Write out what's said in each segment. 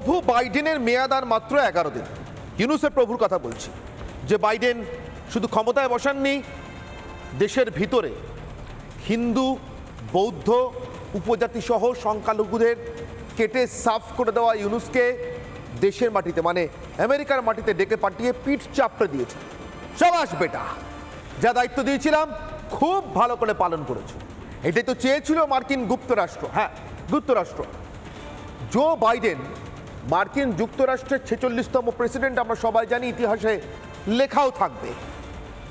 প্রভু বাইডেনের মেয়াদ আর মাত্র 11 দিন। ইউনূসের প্রভুর কথা বলছি, যে বাইডেন শুধু ক্ষমতায় বসাননি, দেশের ভিতরে হিন্দু, বৌদ্ধ, উপজাতি সহ সংখ্যালঘুদের কেটে সাফ করে দেওয়া ইউনূসকে দেশের মাটিতে মানে আমেরিকার মাটিতে ডেকে পাঠিয়ে পিঠ চাপড়ে দিয়েছে। সাবাস বেটা, যা দায়িত্ব দিয়েছিলাম খুব ভালো করে পালন করেছে। এটাই তো চেয়েছিল মার্কিন যুক্তরাষ্ট্র। হ্যাঁ, যুক্তরাষ্ট্র। জো বাইডেন মার্কিন যুক্তরাষ্ট্রের 46তম প্রেসিডেন্ট, আমরা সবাই জানি, ইতিহাসে লেখাও থাকবে।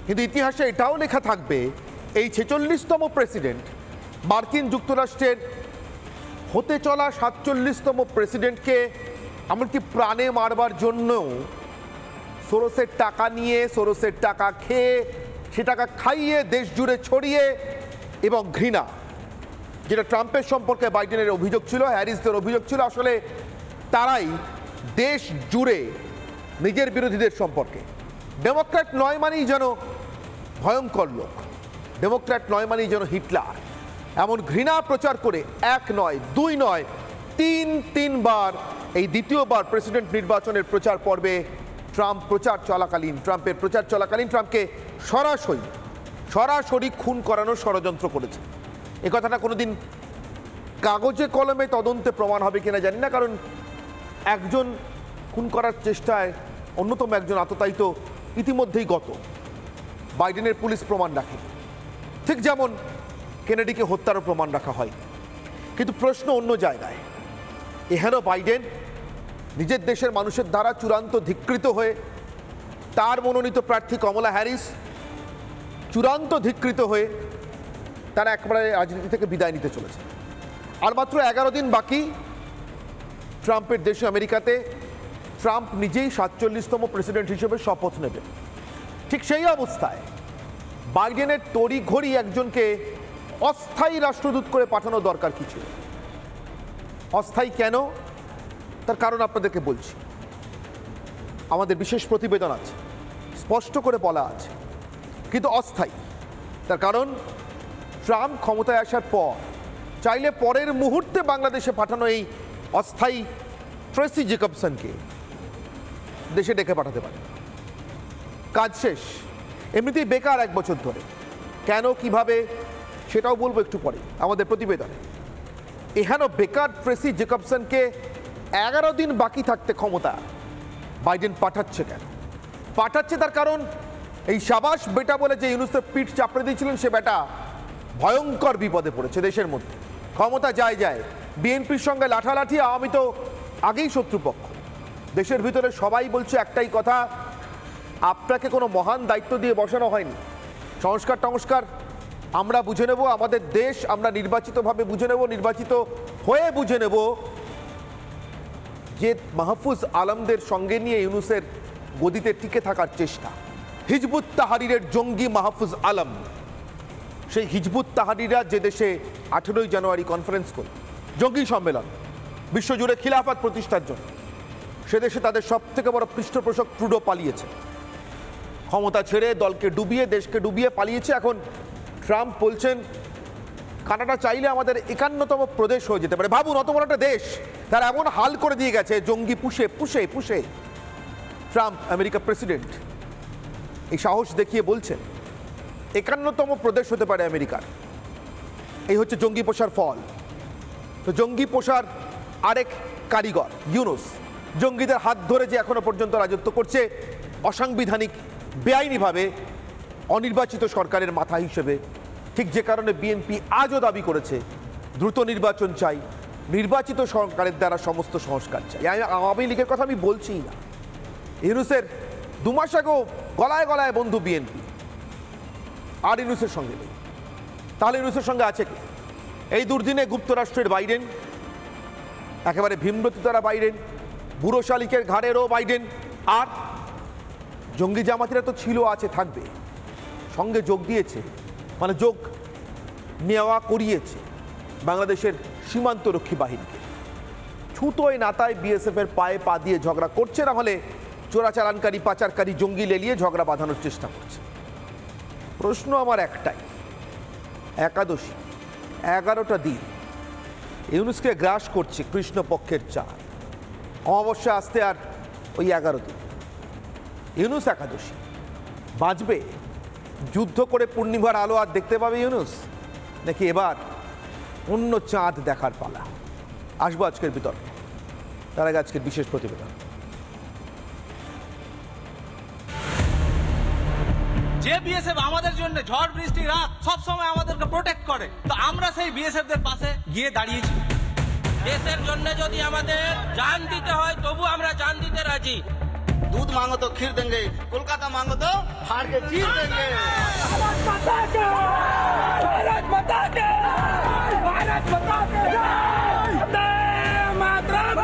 কিন্তু ইতিহাসে এটাও লেখা থাকবে, এই 46তম প্রেসিডেন্ট মার্কিন যুক্তরাষ্ট্রের হতে চলা 47তম প্রেসিডেন্টকে এমনকি প্রাণে মারবার জন্য সোরসের টাকা নিয়ে, সোরসের টাকা খেয়ে, সে টাকা খাইয়ে দেশ জুড়ে ছড়িয়ে, এবং ঘৃণা, যেটা ট্রাম্পের সম্পর্কে বাইডেনের অভিযোগ ছিল, হ্যারিসদের অভিযোগ ছিল, আসলে তারাই দেশ জুড়ে নিজের বিরোধীদের সম্পর্কে। ডেমোক্র্যাট নয় মানেই যেন ভয়ঙ্কর লোক, ডেমোক্র্যাট নয় মানেই যেন হিটলার, এমন ঘৃণা প্রচার করে 1 নয় 2 নয় 3বার এই দ্বিতীয়বার প্রেসিডেন্ট নির্বাচনের প্রচার পর্বে ট্রাম্পের প্রচার চলাকালীন ট্রাম্পকে সরাসরি খুন করানোর ষড়যন্ত্র করেছে। এ কথাটা কোনোদিন কাগজে কলমে তদন্তে প্রমাণ হবে কিনা জানি না, কারণ একজন খুন করার চেষ্টায় অন্যতম একজন আততায়িত ইতিমধ্যেই গত। বাইডেনের পুলিশ প্রমাণ রাখে, ঠিক যেমন কেনেডিকে হত্যারও প্রমাণ রাখা হয়। কিন্তু প্রশ্ন অন্য জায়গায়। এহেন বাইডেন নিজের দেশের মানুষের দ্বারা চূড়ান্ত ধিক্কৃত হয়ে, তার মনোনীত প্রার্থী কমলা হ্যারিস চূড়ান্ত ধিক্কৃত হয়ে তারা একেবারে রাজনীতি থেকে বিদায় নিতে চলেছে। আর মাত্র 11 দিন বাকি ট্রাম্পের দেশে আমেরিকাতে ট্রাম্প নিজেই 47তম প্রেসিডেন্ট হিসেবে শপথ নেবে। ঠিক সেই অবস্থায় বাইডেনের তড়িঘড়ি একজনকে অস্থায়ী রাষ্ট্রদূত করে পাঠানো দরকার কি ছিল? অস্থায়ী কেন, তার কারণ আপনাদেরকে বলছি। আমাদের বিশেষ প্রতিবেদন আছে, স্পষ্ট করে বলা আছে। কিন্তু অস্থায়ী তার কারণ, ট্রাম্প ক্ষমতায় আসার পর চাইলে পরের মুহূর্তে বাংলাদেশে পাঠানো এই অস্থায়ী ট্রেসি জেকবসনকে দেশে ডেকে পাঠাতে পারে। কাজ শেষ, এমনিতেই বেকার 1 বছর ধরে। কেন, কিভাবে, সেটাও বলবো একটু পরে আমাদের প্রতিবেদনে। এহেন বেকার ট্রেসি জেকবসনকে 11 দিন বাকি থাকতে ক্ষমতা বাইডেন পাঠাচ্ছে কেন? পাঠাচ্ছে তার কারণ, এই সাবাস বেটা বলে যে ইউনূসের পিঠ চাপড়ে দিয়েছিলেন, সে বেটা ভয়ঙ্কর বিপদে পড়েছে দেশের মধ্যে। ক্ষমতা যায়, বিএনপির সঙ্গে লাঠালাঠি, আওয়ামী তো আগেই শত্রুপক্ষ। দেশের ভিতরে সবাই বলছে একটাই কথা, আপনাকে কোনো মহান দায়িত্ব দিয়ে বসানো হয়নি। সংস্কার আমরা বুঝে নেব, আমাদের দেশ আমরা নির্বাচিতভাবে বুঝে নেব, নির্বাচিত হয়ে বুঝে নেব। যে মাহফুজ আলমদের সঙ্গে নিয়ে ইউনূসের গদিতে টিকে থাকার চেষ্টা, হিজবুত তাহরিরের জঙ্গি মাহফুজ আলম, সেই হিজবুত তাহরিরা যে দেশে 18ই জানুয়ারি কনফারেন্স করে, জঙ্গি সম্মেলন, বিশ্বজুড়ে খিলাফত প্রতিষ্ঠার জন্য, সে দেশে তাদের সবথেকে বড় পৃষ্ঠপোষক ট্রুডো পালিয়েছে। ক্ষমতা ছেড়ে দলকে ডুবিয়ে, দেশকে ডুবিয়ে পালিয়েছে। এখন ট্রাম্প বলছেন কানাডা চাইলে আমাদের 51তম প্রদেশ হয়ে যেতে পারে। ভাবুন, অত বড় একটা দেশ তারা এমন হাল করে দিয়ে গেছে, জঙ্গি পুষে। ট্রাম্প আমেরিকা প্রেসিডেন্ট এই সাহস দেখিয়ে বলছেন 51তম প্রদেশ হতে পারে আমেরিকার। এই হচ্ছে জঙ্গি পোষার ফল। তো জঙ্গি পোষার আরেক কারিগর ইউনূস, জঙ্গিদের হাত ধরে যে এখনো পর্যন্ত রাজত্ব করছে অসাংবিধানিক, বেআইনিভাবে, অনির্বাচিত সরকারের মাথা হিসেবে। ঠিক যে কারণে বিএনপি আজও দাবি করেছে দ্রুত নির্বাচন চাই, নির্বাচিত সরকারের দ্বারা সমস্ত সংস্কার চাই। আওয়ামী লীগের কথা আমি বলছি না। ইউনূসের 2 মাস আগেও গলায় বন্ধু বিএনপি, আর ইউনূসের সঙ্গে নেই। তাহলে ইউনূসের সঙ্গে আছে কি? এই দুর্দিনে গুপ্তরাষ্ট্রের বাইডেন, একেবারে ভীমরতিতারা বাইডেন, বুড়ো শালিকের ঘাড়েরও বাইডেন, আর জঙ্গি জামাতিরা তো ছিল, আছে, থাকবে। সঙ্গে যোগ দিয়েছে, মানে যোগ নেওয়া করিয়েছে বাংলাদেশের সীমান্তরক্ষী বাহিনীকে। ছুতোয় নাতায় বিএসএফের পায়ে পা দিয়ে ঝগড়া করছে, না হলে চোরাচালানকারী, পাচারকারী, জঙ্গি লেলিয়ে ঝগড়া বাঁধানোর চেষ্টা করছে। প্রশ্ন আমার একটাই, একাদশী 11টা দিন ইউনূসকে গ্রাস করছে কৃষ্ণপক্ষের চাঁদ, অমাবস্যা আসতে আর ওই 11 দিন, ইউনুস একাদশী বাঁচবে, যুদ্ধ করে পূর্ণিমার আলো আর দেখতে পাবে ইউনুস, নাকি এবার অন্য চাঁদ দেখার পালা? আসবো আজকের বিতর্কে, তার আগে আজকের বিশেষ প্রতিবেদন। যে বিএসএফ আমাদের জন্য ঝড় বৃষ্টি রাত সব সময় আমাদেরকে প্রোটেক্ট করে, তো আমরা সেই বিএসএফ দের পাশে গিয়ে দাঁড়িয়েছি। দেশের জন্য যদি আমাদের জান দিতে হয় তবু আমরা জান দিতে রাজি। दूध मांगो तो खीर देंगे, कोलकाता मांगो तो फाड़ के चीर देंगे। भारत माता के, भारत माता के, भारत माता के, वंदे मातरम।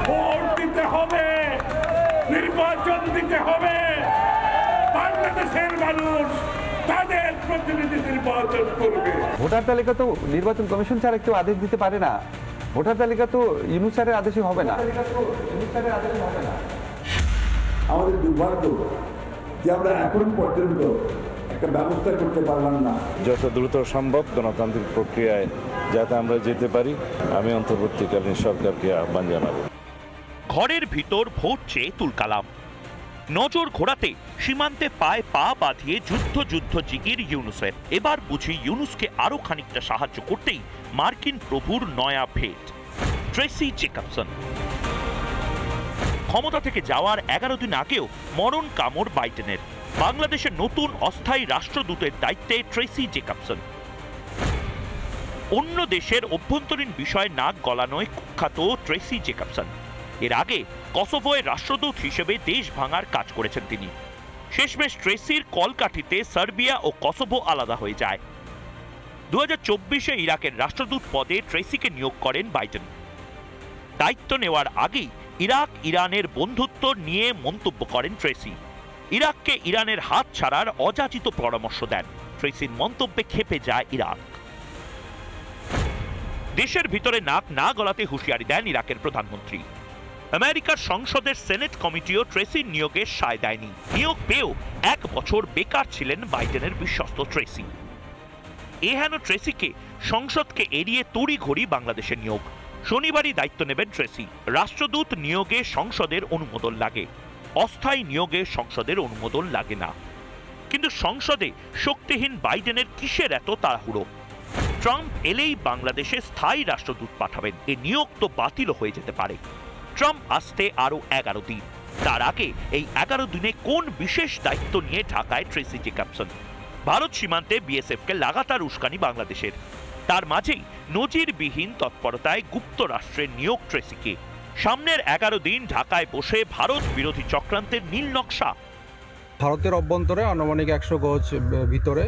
ভোট দিতে হবে, নির্বাচন দিতে হবে, বাংলাদেশের মানুষ তাদের প্রতিনিধি নির্বাচন করবে। ভোটার তালিকা তো নির্বাচন কমিশন ছাড়া কেউ আদেশ দিতে পারে না, ভোটার তালিকা তো ইউনুস স্যারের আদেশে হবে না। আমাদের দুর্ভাগ্য যে আমরা এখন পর্যন্ত একটা ব্যবস্থা করতে পারলাম না। যত দ্রুত সম্ভব গণতান্ত্রিক প্রক্রিয়ায় যাতে আমরা যেতে পারি, আমি অন্তর্বর্তীকালীন সরকারকে আহ্বান জানাবো। ঘরের ভিতর ভোট চেয়ে তুলকালাম, নজর ঘোরাতে সীমান্তে পায়ে পা বাঁধিয়ে যুদ্ধ জিগির ইউনুসের। এবার বুঝি ইউনুসকে আরো খানিকটা সাহায্য করতেই মার্কিন প্রভুর নয়া ভেট, ট্রেসি জেকবসন। ক্ষমতা থেকে যাওয়ার 11 দিন আগেও মরণ কামড় বাইডেনের। বাংলাদেশের নতুন অস্থায়ী রাষ্ট্রদূতের দায়িত্বে ট্রেসি জেকবসন। অন্য দেশের অভ্যন্তরীণ বিষয়ে নাক গলানোয় কুখ্যাত ট্রেসি জেকবসন। এর আগে কসোভোয় রাষ্ট্রদূত হিসেবে দেশ ভাঙার কাজ করেছেন তিনি। শেষমেশ ট্রেসির কলকাঠিতে সার্বিয়া ও কসোভো আলাদা হয়ে যায়। 2024-এ ইরাকের রাষ্ট্রদূত পদে ট্রেসিকে নিয়োগ করেন বাইডেন। দায়িত্ব নেওয়ার আগেই ইরাক ইরানের বন্ধুত্ব নিয়ে মন্তব্য করেন ট্রেসি। ইরাককে ইরানের হাত ছাড়ার অযাচিত পরামর্শ দেন। ট্রেসির মন্তব্যে ক্ষেপে যায় ইরাক। দেশের ভিতরে নাক না গলাতে হুঁশিয়ারি দেন ইরাকের প্রধানমন্ত্রী। আমেরিকার সংসদের সেনেট কমিটিও ট্রেসির নিয়োগে সায় দেয়নি। নিয়োগ পেয়েও 1 বছর বেকার ছিলেন বাইডেনের বিশ্বস্ত ট্রেসি। এহেন ট্রেসিকে সংসদকে এড়িয়ে তড়িঘড়ি বাংলাদেশে নিয়োগ। শনিবারই দায়িত্ব নেবেন ট্রেসি। রাষ্ট্রদূত নিয়োগে সংসদের অনুমোদন লাগে, অস্থায়ী নিয়োগে সংসদের অনুমোদন লাগে না। কিন্তু সংসদে শক্তিহীন বাইডেনের কিসের এত তাড়াহুড়ো? ট্রাম্প এলেই বাংলাদেশে স্থায়ী রাষ্ট্রদূত পাঠাবেন, এ নিয়োগ তো বাতিল হয়ে যেতে পারে। ট্রাম্প আসতে আরো 11 দিন। তার আগে এই 11 দিনে কোন বিশেষ দায়িত্ব নিয়ে ঢাকায় ট্রেসি জেকবসন? ভারত সীমান্তে বিএসএফকে লাগাতার উস্কানি বাংলাদেশের। তার মাঝেই নজিরবিহীন তৎপরতায় গুপ্ত রাষ্ট্রের নিয়োগ ট্রেসিকে। সামনের 11 দিন ঢাকায় বসে ভারত বিরোধী চক্রান্তের নীল নকশা। ভারতের অভ্যন্তরে আনুমানিক 100 গজ ভিতরে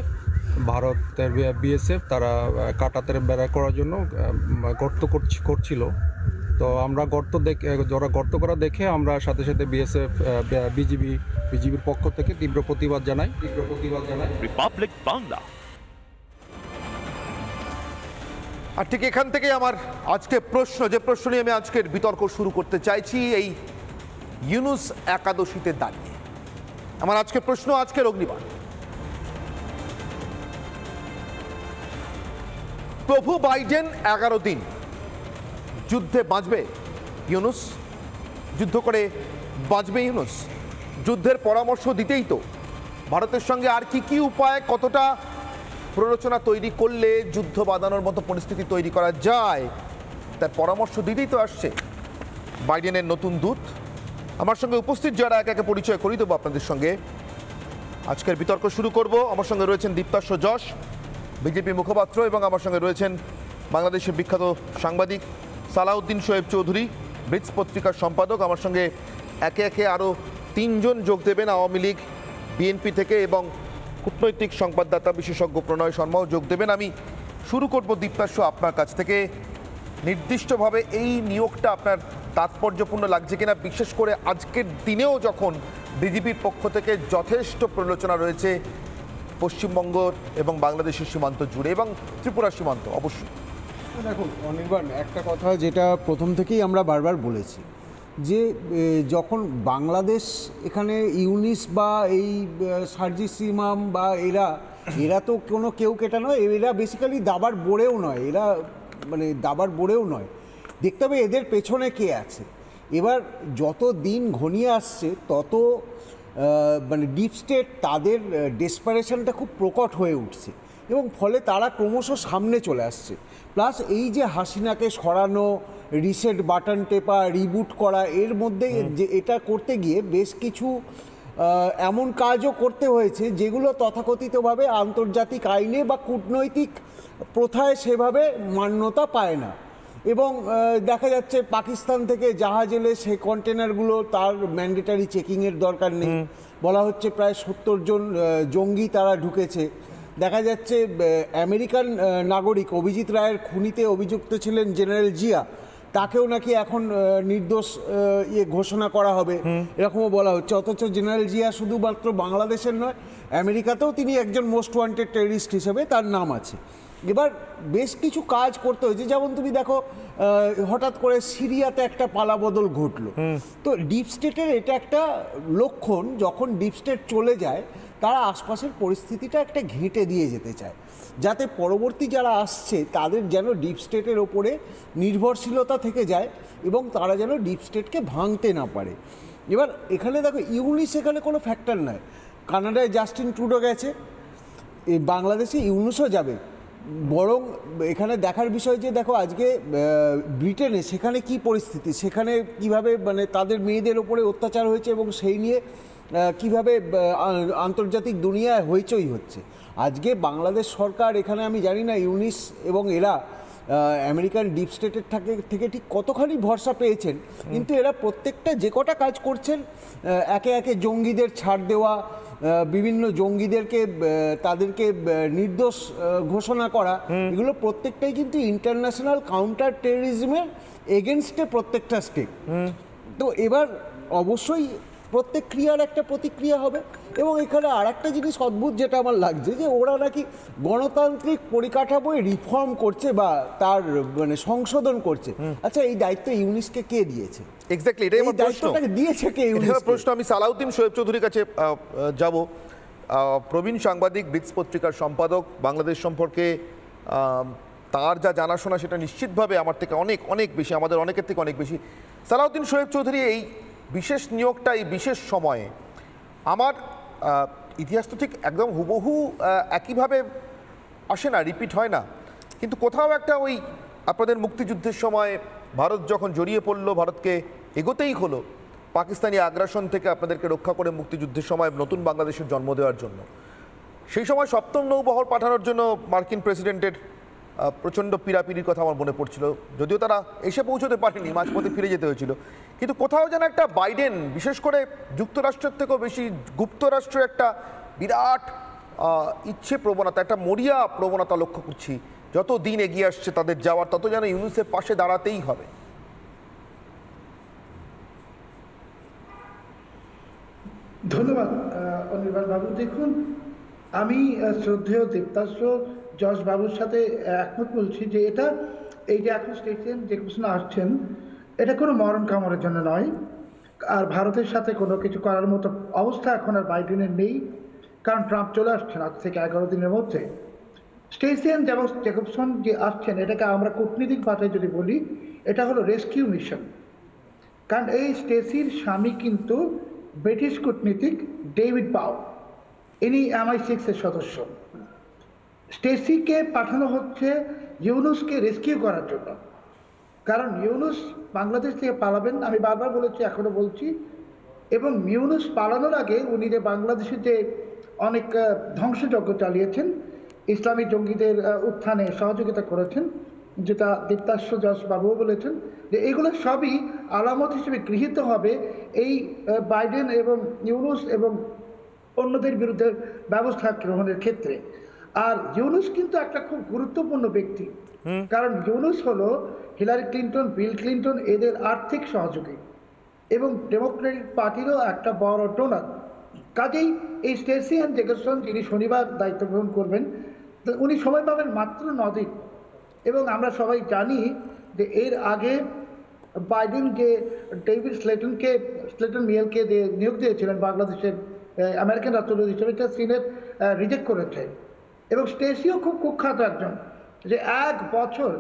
ভারতের বিএসএফ তারা কাটাতারে বেড়া করার জন্য গর্ত করছিল। তো আমরা গর্ত করা দেখে আমরা সাথে সাথে বিএসএফ বিজিবির পক্ষ থেকে তীব্র প্রতিবাদ জানাই। রিপাবলিক বাংলা। আর ঠিক এখান থেকে আমার আজকে যে প্রশ্ন নিয়ে আমি আজকের বিতর্ক শুরু করতে চাইছি, এই ইউনুস একাদশীতে দাঁড়িয়ে আমার আজকের প্রশ্ন, আজকের অগ্নিবাণ। প্রভু বাইডেন 11 দিন যুদ্ধে বাঁচবে ইউনুস? যুদ্ধ করে বাঁচবে ইউনুস? যুদ্ধের পরামর্শ দিতেই তো ভারতের সঙ্গে আর কি উপায়, কতটা প্ররোচনা তৈরি করলে যুদ্ধ বাঁধানোর মতো পরিস্থিতি তৈরি করা যায়, তার পরামর্শ দিতেই তো আসছে বাইডেনের নতুন দূত। আমার সঙ্গে উপস্থিত যারা একে একে পরিচয় করিয়ে দেবো আপনাদের সঙ্গে। আজকের বিতর্ক শুরু করব। আমার সঙ্গে রয়েছেন দীপ্তাশ্ব যশ, বিজেপি মুখপাত্র, এবং আমার সঙ্গে রয়েছেন বাংলাদেশের বিখ্যাত সাংবাদিক সালাউদ্দিন শোয়েব চৌধুরী, ব্রিজ পত্রিকার সম্পাদক। আমার সঙ্গে একে একে আরও 3 জন যোগ দেবেন আওয়ামী লীগ, বিএনপি থেকে, এবং কূটনৈতিক সংবাদদাতা বিশেষজ্ঞ প্রণয় শর্মাও যোগ দেবেন। আমি শুরু করব দীপ্তাশ্ব আপনার কাছ থেকে। নির্দিষ্টভাবে এই নিয়োগটা আপনার তাৎপর্যপূর্ণ লাগছে কিনা, বিশেষ করে আজকের দিনেও যখন বিজেপির পক্ষ থেকে যথেষ্ট প্রলোচনা রয়েছে পশ্চিমবঙ্গ এবং বাংলাদেশের সীমান্ত জুড়ে এবং ত্রিপুরা সীমান্ত? অবশ্যই দেখুন অনির্বাণ, একটা কথা যেটা প্রথম থেকেই আমরা বারবার বলেছি যে যখন বাংলাদেশ এখানে ইউনিস বা এই সার্জিস ইমাম বা এরা তো কোনো কেউ কেটা নয়, এরা বেসিক্যালি দাবার বোড়েও নয়, এরা মানে দাবার বোড়েও নয়। দেখতে হবে এদের পেছনে কে আছে। এবার যত দিন ঘনিয়ে আসছে তত মানে ডিপ স্টেট তাদের ডেসপারেশনটা খুব প্রকট হয়ে উঠছে এবং ফলে তারা ক্রমশ সামনে চলে আসছে। প্লাস এই যে হাসিনাকে সরানো, রিসেট বাটন টেপা, রিবুট করা, এর মধ্যে যে এটা করতে গিয়ে বেশ কিছু এমন কাজও করতে হয়েছে যেগুলো তথাকথিতভাবে আন্তর্জাতিক আইনে বা কূটনৈতিক প্রথায় সেভাবে মান্যতা পায় না। এবং দেখা যাচ্ছে পাকিস্তান থেকে জাহাজ এলে সে কন্টেনারগুলো তার ম্যান্ডেটারি চেকিংয়ের দরকার নেই, বলা হচ্ছে প্রায় 70 জন জঙ্গি তারা ঢুকেছে। দেখা যাচ্ছে আমেরিকান নাগরিক অভিজিৎ রায়ের খুনিতে অভিযুক্ত ছিলেন জেনারেল জিয়া, তাকেও নাকি এখন নির্দোষ ঘোষণা করা হবে এরকমও বলা হচ্ছে। অথচ জেনারেল জিয়া শুধুমাত্র বাংলাদেশের নয়, আমেরিকাতেও তিনি একজন মোস্ট ওয়ান্টেড টেররিস্ট হিসেবে তার নাম আছে। এবার বেশ কিছু কাজ করতে হয়েছে, যেমন তুমি দেখো হঠাৎ করে সিরিয়াতে একটা পালাবদল ঘটলো। তো ডিপ স্টেটের এটা একটা লক্ষণ, যখন ডিপ স্টেট চলে যায় তারা আশপাশের পরিস্থিতিটা একটা ঘেঁটে দিয়ে যেতে চায়, যাতে পরবর্তী যারা আসছে তাদের যেন ডিপ স্টেটের ওপরে নির্ভরশীলতা থেকে যায় এবং তারা যেন ডিপ স্টেটকে ভাঙতে না পারে। এবার এখানে দেখো ইউনিস এখানে কোনো ফ্যাক্টর নয়। কানাডায় জাস্টিন ট্রুডো গেছে, বাংলাদেশে ইউনিসও যাবে। বরং এখানে দেখার বিষয় যে দেখো আজকে ব্রিটেনে সেখানে কি পরিস্থিতি, সেখানে কিভাবে মানে তাদের মেয়েদের ওপরে অত্যাচার হয়েছে এবং সেই নিয়ে কিভাবে আন্তর্জাতিক দুনিয়ায় হইচই হচ্ছে। আজকে বাংলাদেশ সরকার এখানে আমি জানি না ইউনিস এবং এরা আমেরিকান ডিপ স্টেটের থেকে ঠিক কতখানি ভরসা পেয়েছেন, কিন্তু এরা প্রত্যেকটা যে কটা কাজ করছেন, একে একে জঙ্গিদের ছাড় দেওয়া, বিভিন্ন জঙ্গিদেরকে তাদেরকে নির্দোষ ঘোষণা করা, এগুলো প্রত্যেকটাই কিন্তু ইন্টারন্যাশনাল কাউন্টার টেররিজমের এগেনস্টে প্রত্যেকটা স্টেপ। তো এবার অবশ্যই প্রত্যেক ক্রিয়ার একটা প্রতিক্রিয়া হবে। এবং এখানে আর একটা জিনিস অদ্ভুত যেটা আমার লাগছে, যে ওরা নাকি গণতান্ত্রিক পরিকাঠামোয় রিফর্ম করছে বা তার মানে সংশোধন করছে। আচ্ছা, এই দায়িত্ব ইউনিসকে কে দিয়েছে? এক্স্যাক্টলি, এটাই আমার প্রশ্ন। দিয়েছে কে ইউনিস? প্রশ্ন আমি সালাউদ্দিন শোয়েব চৌধুরীর কাছে যাব। প্রবীণ সাংবাদিক, ব্রিটস পত্রিকার সম্পাদক, বাংলাদেশ সম্পর্কে তার যা জানাশোনা সেটা নিশ্চিতভাবে আমার থেকে অনেক অনেক বেশি, আমাদের অনেকের থেকে অনেক বেশি। সালাউদ্দিন শোয়েব চৌধুরী, এই বিশেষ নিয়োগটা এই বিশেষ সময়ে, আমার ইতিহাস তো ঠিক একদম হুবহু একইভাবে আসে না, রিপিট হয় না, কিন্তু কোথাও একটা ওই আপনাদের মুক্তিযুদ্ধের সময় ভারত যখন জড়িয়ে পড়লো, ভারতকে এগোতেই হলো পাকিস্তানি আগ্রাসন থেকে আপনাদেরকে রক্ষা করে মুক্তিযুদ্ধের সময় নতুন বাংলাদেশের জন্ম দেওয়ার জন্য, সেই সময় 7ম নৌবহর পাঠানোর জন্য মার্কিন প্রেসিডেন্টের প্রচণ্ড পীড়াপিড়ির কথা আমার মনে পড়ছিল। যদিও তারা এসে পৌঁছতে পারেনি, মাঝপথে ফিরে যেতে হয়েছিল, কিন্তু কোথাও যেন একটা বাইডেন, বিশেষ করে যুক্তরাষ্ট্রের থেকেও বেশি যুক্তরাষ্ট্রের একটা বিরাট ইচ্ছে প্রবণতা, একটা মরিয়া প্রবণতা লক্ষ্য করছি। যত দিন এগিয়ে আসছে তাদের যাওয়ার, তত যেন ইউনিসের পাশে দাঁড়াতেই হবে। ধন্যবাদ অনির্বাণ বাবু। দেখুন, আমি শ্রদ্ধেয় দেবদাস যশ বাবুর সাথে একমত বলছি যে এই যে এখন স্টেটমেন্ট যে প্রশ্ন আসছেন, এটা কোনো মরণ কামড়ের জন্য নয়। আর ভারতের সাথে কোনো কিছু করার মতো অবস্থা এখন আর বাইডেনের নেই, কারণ ট্রাম্প চলে আসছেন আজ থেকে 11 দিনের মধ্যে। স্টেসিয়ান জেকবসন যে আসছেন, এটাকে আমরা কূটনীতিক ভাষায় যদি বলি, এটা হলো রেস্কিউ মিশন। কারণ এই স্টেসির স্বামী কিন্তু ব্রিটিশ কূটনীতিক ডেভিড বাউ, ইনি MI6-এর সদস্য। স্টেসিকে পাঠানো হচ্ছে ইউনুসকে রেস্কিউ করার জন্য, কারণ ইউনুস বাংলাদেশ থেকে পালাবেন, আমি বারবার বলেছি, এখনো বলছি। এবং ইউনুস পালানোর আগে উনি যে বাংলাদেশে যে অনেক ধ্বংসযজ্ঞ চালিয়েছেন, ইসলামী জঙ্গিদের উত্থানে সহযোগিতা করেছেন, যেটা দেবদাস যশ বাবুও বলেছেন, যে এগুলো সবই আলামত হিসেবে গৃহীত হবে এই বাইডেন এবং ইউনুস এবং অন্যদের বিরুদ্ধে ব্যবস্থা গ্রহণের ক্ষেত্রে। আর ইউনুস কিন্তু একটা খুব গুরুত্বপূর্ণ ব্যক্তি, কারণ ইউনুস হলো হিলারি ক্লিন্টন, বিল ক্লিন্টন এদের আর্থিক সহযোগী এবং ডেমোক্রেটিক পার্টিরও একটা বড় ডোনার। কাজেই এই স্টেসিয়ান জেকবসন, যিনি শনিবার দায়িত্ব গ্রহণ করবেন, উনি সময় পাবেন মাত্র 9 দিন। এবং আমরা সবাই জানি যে এর আগে বাইডেন যে ডেভিড স্লেটন মিয়েলকে নিয়োগ দিয়েছিলেন বাংলাদেশের আমেরিকান রাষ্ট্রদূত হিসেবে, এটা সিনেট রিজেক্ট করেছে। এবং স্টেসিও খুব কুখ্যাত একজন, যে 1 বছর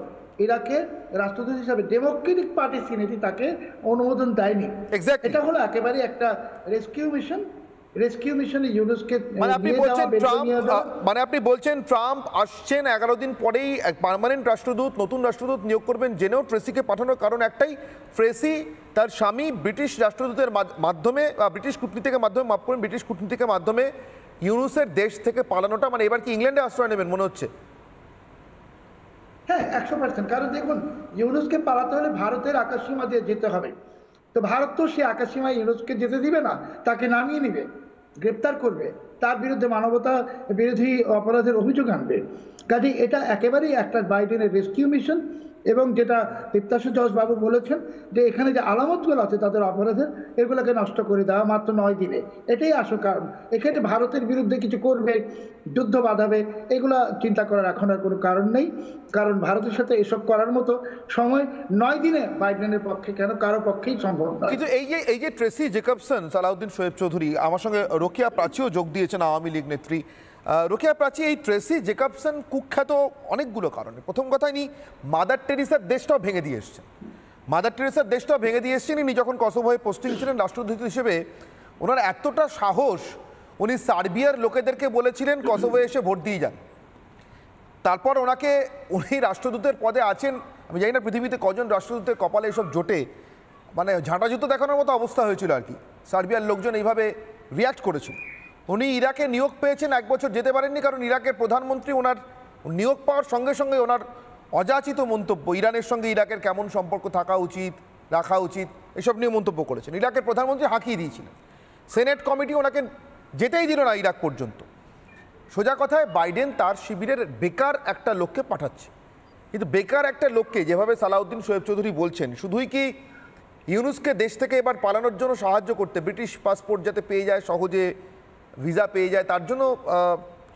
ইরাকের রাষ্ট্রদূত হিসাবে ডেমোক্রেটিক পার্টি সিনেটই তাকে অনুমোদন দেয়নি। এটা হলো একেবারে একটা রেস্কিউ মিশনে ইউনুসকে আপনি বলছেন ট্রাম্প আসছেন 11 দিন পরেই এক পার্মানেন্ট রাষ্ট্রদূত, নতুন রাষ্ট্রদূত নিয়োগ করবেন জেনেও ট্রেসিকে পাঠানোর কারণ একটাই, ট্রেসি তার স্বামী ব্রিটিশ রাষ্ট্রদূতের মাধ্যমে ব্রিটিশ কূটনীতিকের মাধ্যমে ইউনুসের দেশ থেকে পালানোটা, মানে এবার কি ইংল্যান্ডে আশ্রয় নেবেন মনে হচ্ছে? হ্যাঁ 100%। কারণ দেখুন, ইউনুসকে পালাতে হলে ভারতের আকাশসীমা দিয়ে যেতে হবে। তো ভারত তো সে আকাশসীমায় ইউনুসকে যেতে দিবে না, তাকে নামিয়ে নিবে, গ্রেপ্তার করবে, তার বিরুদ্ধে মানবতা বিরোধী অপরাধের অভিযোগ আনবে। কাজে এটা একেবারেই একটা বাইডেনের রেস্কিউ মিশন। এবং যেটা দীপ্তাশু জজবাবু বলেছেন যে এখানে যে আলামতগুলো আছে তাদের অপরাধের, এগুলোকে নষ্ট করে দেওয়া মাত্র 9 দিনে, এটাই আসল কারণ। এখানে ভারতের বিরুদ্ধে কিছু করবে, যুদ্ধ বাঁধাবে, এগুলা চিন্তা করার এখন আর কোনো কারণ নেই। কারণ ভারতের সাথে এসব করার মতো সময় 9 দিনে বাইডেনের পক্ষে কেন কারো পক্ষেই সম্ভব নয়। কিন্তু এই যে ট্রেসি জেকবসন, সালাউদ্দিন শোয়েব চৌধুরী, আমার সঙ্গে রোকেয়া প্রাচীও যোগ দিয়েছেন, আওয়ামী লীগ নেত্রী। রোকেয়া প্রাচী, এই ট্রেসি জেকবসন কুখ্যাত অনেকগুলো কারণে। প্রথম কথা, ইনি মাদার টেরিসার দেশটাও ভেঙে দিয়ে এসছেন। ইনি যখন কসোভোয় পোস্টিং ছিলেন রাষ্ট্রদূত হিসেবে, ওনার এতটা সাহস, উনি সার্বিয়ার লোকেদেরকে বলেছিলেন কসোভোয় এসে ভোট দিয়ে যান। তারপর উনি রাষ্ট্রদূতের পদে আছেন। আমি জানি না পৃথিবীতে কজন রাষ্ট্রদূতের কপালে এসব জোটে, মানে ঝাঁটা জুতো দেখানোর মতো অবস্থা হয়েছিল আর কি। সার্বিয়ার লোকজন এইভাবে রিয়াক্ট করেছিল। উনি ইরাকে নিয়োগ পেয়েছেন, 1 বছর যেতে পারেননি, কারণ ইরাকের প্রধানমন্ত্রী ওনার নিয়োগ পাওয়ার সঙ্গে সঙ্গে ওনার অযাচিত মন্তব্য, ইরানের সঙ্গে ইরাকের কেমন সম্পর্ক রাখা উচিত এসব নিয়ে মন্তব্য করেছেন। ইরাকের প্রধানমন্ত্রী হাঁকিয়ে দিয়েছিলেন। সেনেট কমিটি ওনাকে যেতেই দিল না ইরাক পর্যন্ত। সোজা কথায়, বাইডেন তার শিবিরের বেকার একটা লোককে পাঠাচ্ছে। কিন্তু বেকার একটা লোককে যেভাবে সালাউদ্দিন শোয়েব চৌধুরী বলছেন, শুধুই কি ইউনুসকে দেশ থেকে এবার পালানোর জন্য সাহায্য করতে, ব্রিটিশ পাসপোর্ট যাতে পেয়ে যায়, সহজে ভিসা পেয়ে যায়, তার জন্য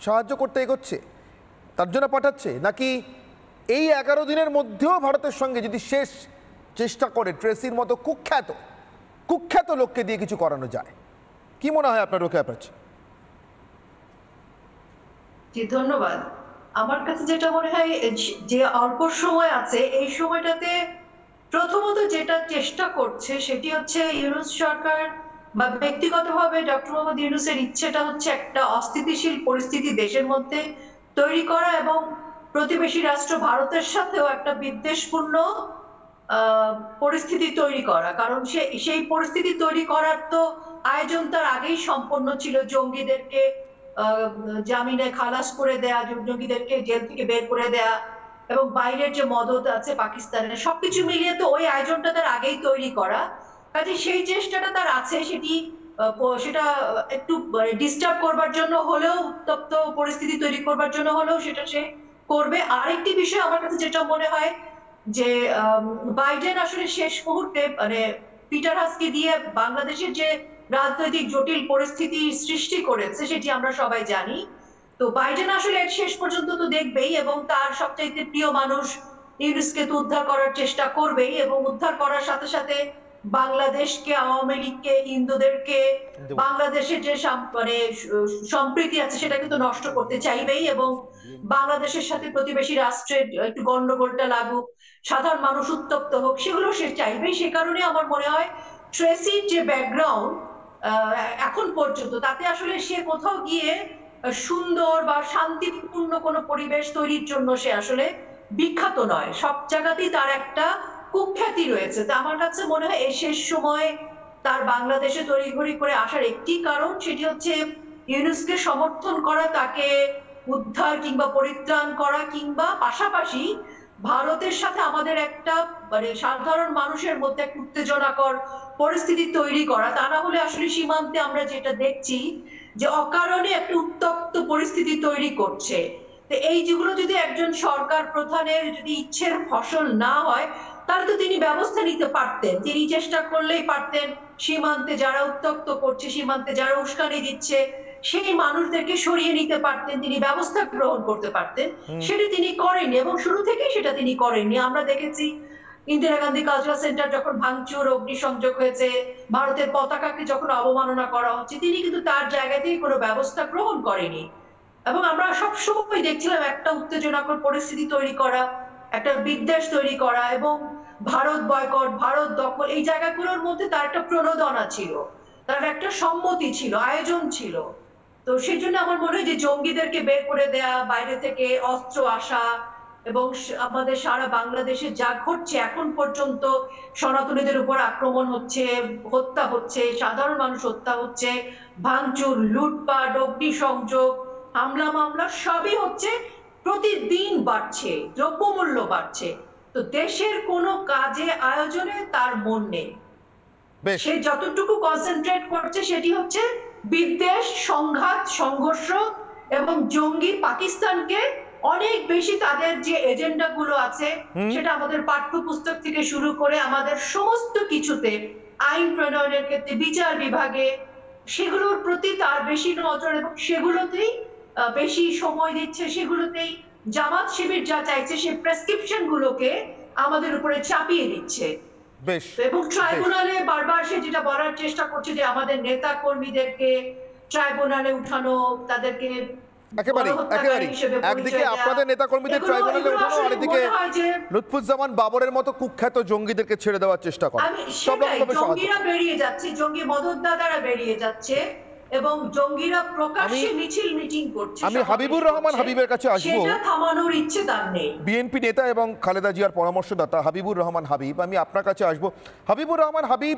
সাহায্য করতে এগোচ্ছে, তার জন্য পাঠাচ্ছে, নাকি এই 11 দিনের মধ্যেও ভারতের সঙ্গে যদি শেষ চেষ্টা করে ট্রেসির মতো কুখ্যাত লোককে দিয়ে কিছু করানো যায়? কি মনে হয় আপনার রোকেয়া প্রাচী? জি ধন্যবাদ। আমার কাছে যেটা মনে হয়, যে অল্প সময় আছে এই সময়টাতে প্রথমত যেটা চেষ্টা করছে সেটি হচ্ছে ইউনুস সরকার বা ব্যক্তিগতভাবে ডক্টর মোহাম্মদ ইউনুসের ইচ্ছেটা হচ্ছে একটা অস্থিতিশীল পরিস্থিতি দেশের মধ্যে তৈরি করা এবং প্রতিবেশী রাষ্ট্র ভারতের সাথেও একটা বিদ্বেষপূর্ণ পরিস্থিতি তৈরি করা। কারণ সেই পরিস্থিতি তৈরি করার তো আয়োজন তার আগেই সম্পন্ন ছিল। জঙ্গিদেরকে জামিনে খালাস করে দেয়া, জঙ্গিদেরকে জেল থেকে বের করে দেয়া এবং বাইরের যে মদত আছে পাকিস্তানের, সবকিছু মিলিয়ে তো ওই আয়োজনটা তার আগেই তৈরি করা। কাজে সেই চেষ্টাটা তার আছে, সেটা একটু ডিস্টার্ব করবার জন্য হলেও, উত্তপ্ত পরিস্থিতি তৈরি করবার জন্য হলেও সেটা সে করবে। আরেকটি বিষয় আমার কাছে যেটা মনে হয় যে বাইডেন আসলে শেষ মুহূর্তে মানে পিটার হাসকে দিয়ে বাংলাদেশের যে রাজনৈতিক জটিল পরিস্থিতি সৃষ্টি করেছে সেটি আমরা সবাই জানি। তো বাইডেন আসলে শেষ পর্যন্ত তো দেখবেই এবং তার সবচাইতে প্রিয় মানুষ ইউনুসকে তো উদ্ধার করার চেষ্টা করবেই এবং উদ্ধার করার সাথে সাথে বাংলাদেশকে, আওয়ামী লীগকে, হিন্দুদেরকে, বাংলাদেশের যে মানে সম্প্রীতি আছে সেটা কিন্তু নষ্ট করতে চাইবেই এবং বাংলাদেশের সাথে প্রতিবেশী রাষ্ট্রের একটু গন্ডগোলটা লাগুক, সাধারণ মানুষ উত্তপ্ত হোক, সেগুলো সে চাইবেই। সে কারণে আমার মনে হয় ট্রেসির যে ব্যাকগ্রাউন্ড এখন পর্যন্ত, তাতে আসলে সে কোথাও গিয়ে সুন্দর বা শান্তিপূর্ণ কোনো পরিবেশ তৈরির জন্য সে আসলে বিখ্যাত নয়। সব জায়গাতেই তার একটা কুখ্যাতি রয়েছে। তো আমার কাছে মনে হয় এই শেষ সময়ে তার বাংলাদেশে তড়িঘড়ি করে আসার একটি কারণ, সেটি হচ্ছে ইউনুসকে সমর্থন করা, তাকে উদ্ধার কিংবা পরিত্রাণ করা, কিংবা পাশাপাশি ভারতের সাথে আমাদের একটা মানে সাধারণ মানুষের মধ্যে একটা উত্তেজনাকর পরিস্থিতি তৈরি করা। তা না হলে আসলে সীমান্তে আমরা যেটা দেখছি যে অকারণে একটা উত্তপ্ত পরিস্থিতি তৈরি করছে। তো এই যেগুলো যদি একজন সরকার প্রধানের যদি ইচ্ছের ফসল না হয় তাহলে তো তিনি ব্যবস্থা নিতে পারতেন। তিনি চেষ্টা করলেই পারতেন সীমান্তে যারা উত্তপ্ত করছে, সীমান্তে যারা উস্কানি দিচ্ছে সেই মানুষদেরকে সরিয়ে নিতে পারতেন, তিনি ব্যবস্থা গ্রহণ করতে পারতেন। সেটা তিনি করেননি এবং শুরু থেকেই সেটা তিনি করেননি। আমরা দেখেছি ইন্দিরা গান্ধী কালচারাল সেন্টার যখন ভাঙচুর অগ্নিসংযোগ হয়েছে, ভারতের পতাকাকে যখন অবমাননা করা হচ্ছে, তিনি কিন্তু তার জায়গা থেকে কোনো ব্যবস্থা গ্রহণ করেনি। এবং আমরা সবসময় দেখছিলাম একটা উত্তেজনাকর পরিস্থিতি তৈরি করা, একটা বিদ্বেষ তৈরি করা এবং ভারত বয়কট, ভারত দখল, এই জায়গাগুলোর মধ্যে তার একটা প্রণোদনা ছিল, তার একটা সম্মতি ছিল, আয়োজন ছিল। তো সেই জন্য আমার মনে হয় যে জঙ্গিদেরকে বের করে দেয়া, বাইরে থেকে অস্ত্র আসা এবং আমাদের সারা বাংলাদেশে যা ঘটছে এখন পর্যন্ত, সনাতনীদের উপর আক্রমণ হচ্ছে, হত্যা হচ্ছে, সাধারণ মানুষ হত্যা হচ্ছে, ভাঙচুর, লুটপাট, অগ্নিসংযোগ, হামলা মামলা সবই হচ্ছে, প্রতিদিন বাড়ছে, দ্রব্যমূল্য বাড়ছে। তো দেশের কোনো কাজে আয়োজনে তার মন নেই। সে যতটুকু কনসেন্ট্রেট করছে সেটি হচ্ছে বিদ্বেষ, সংঘাত, সংঘর্ষ এবং জঙ্গি পাকিস্তানকে অনেক বেশি তাদের যে এজেন্ডা গুলো আছে সেটা আমাদের পাঠ্যপুস্তক থেকে শুরু করে আমাদের সমস্ত কিছুতে, আইন প্রণয়নের ক্ষেত্রে, বিচার বিভাগে, সেগুলোর প্রতি তার বেশি নজর এবং সেগুলোতেই বেশি সময় দিচ্ছে, সেগুলোতেই জামাত শিবির যা চাইছে সেই প্রেসক্রিপশন গুলোকে আমাদের উপরে চাপিয়ে দিচ্ছে। এবং ট্রাইব্যুনালে বারবার সে যেটা বলার চেষ্টা করছে যে আমাদের নেতা কর্মীদেরকে ট্রাইব্যুনালে উঠানো, তাদেরকে একদিকে আপনাদের নেতা কর্মীদের ট্রাইব্যুনালে উঠানো, আরেকদিকে লুৎফুজ্জামান বাবরের মতো কুখ্যাত জঙ্গিদেরকে ছেড়ে দেওয়ার চেষ্টা করা। জঙ্গিরা বেরিয়ে যাচ্ছে, জঙ্গি মদতদাতারা বেরিয়ে যাচ্ছে এবং জঙ্গিরা প্রকাশ্যে মিছিল মিটিং করছে। আমি হাবিবুর রহমান হাবিবের কাছে আসবো, সেটা থামানোর ইচ্ছে তার নেই। বিএনপি নেতা এবং খালেদা জিয়ার পরামর্শদাতা হাবিবুর রহমান হাবিব, আমি আপনার কাছে আসবো। হাবিবুর রহমান হাবিব,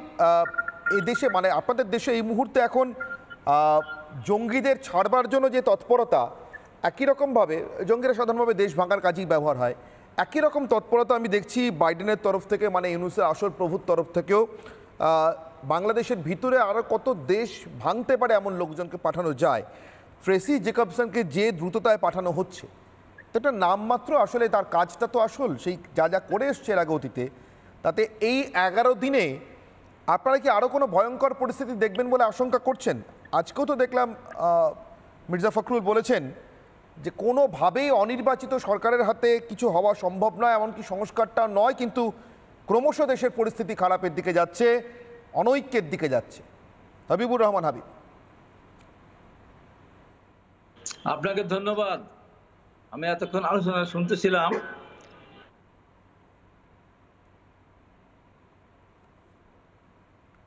এই দেশে মানে আপনাদের দেশে এই মুহূর্তে এখন জঙ্গিদের ছাড়বার জন্য যে তৎপরতা, একই রকমভাবে জঙ্গিরা সাধারণভাবে দেশ ভাঙার কাজেই ব্যবহার হয়, একই রকম তৎপরতা আমি দেখছি বাইডেনের তরফ থেকে, মানে ইউনূসের আসল প্রভুর তরফ থেকেও। বাংলাদেশের ভিতরে আরও কত দেশ ভাঙতে পারে এমন লোকজনকে পাঠানো যায়। ট্রেসি জেকবসনকে যে দ্রুততায় পাঠানো হচ্ছে, এটা নামমাত্র, আসলে তার কাজটা তো আসল সেই যা যা করে এসছে এর আগে অতীতে, তাতে এই 11 দিনে আপনারা কি আরও কোনো ভয়ঙ্কর পরিস্থিতি দেখবেন বলে আশঙ্কা করছেন? আজকেও তো দেখলাম মির্জা ফখরুল বলেছেন যে কোনোভাবেই অনির্বাচিত সরকারের হাতে কিছু হওয়া সম্ভব নয়, এমনকি সংস্কারটা নয়, কিন্তু ক্রমশ দেশের পরিস্থিতি খারাপের দিকে যাচ্ছে, অনৈক্যের দিকে যাচ্ছে। হাবিবুর রহমান হাবিব। আপনাকে ধন্যবাদ। আমি এতক্ষণ আলোচনা শুনতেছিলাম।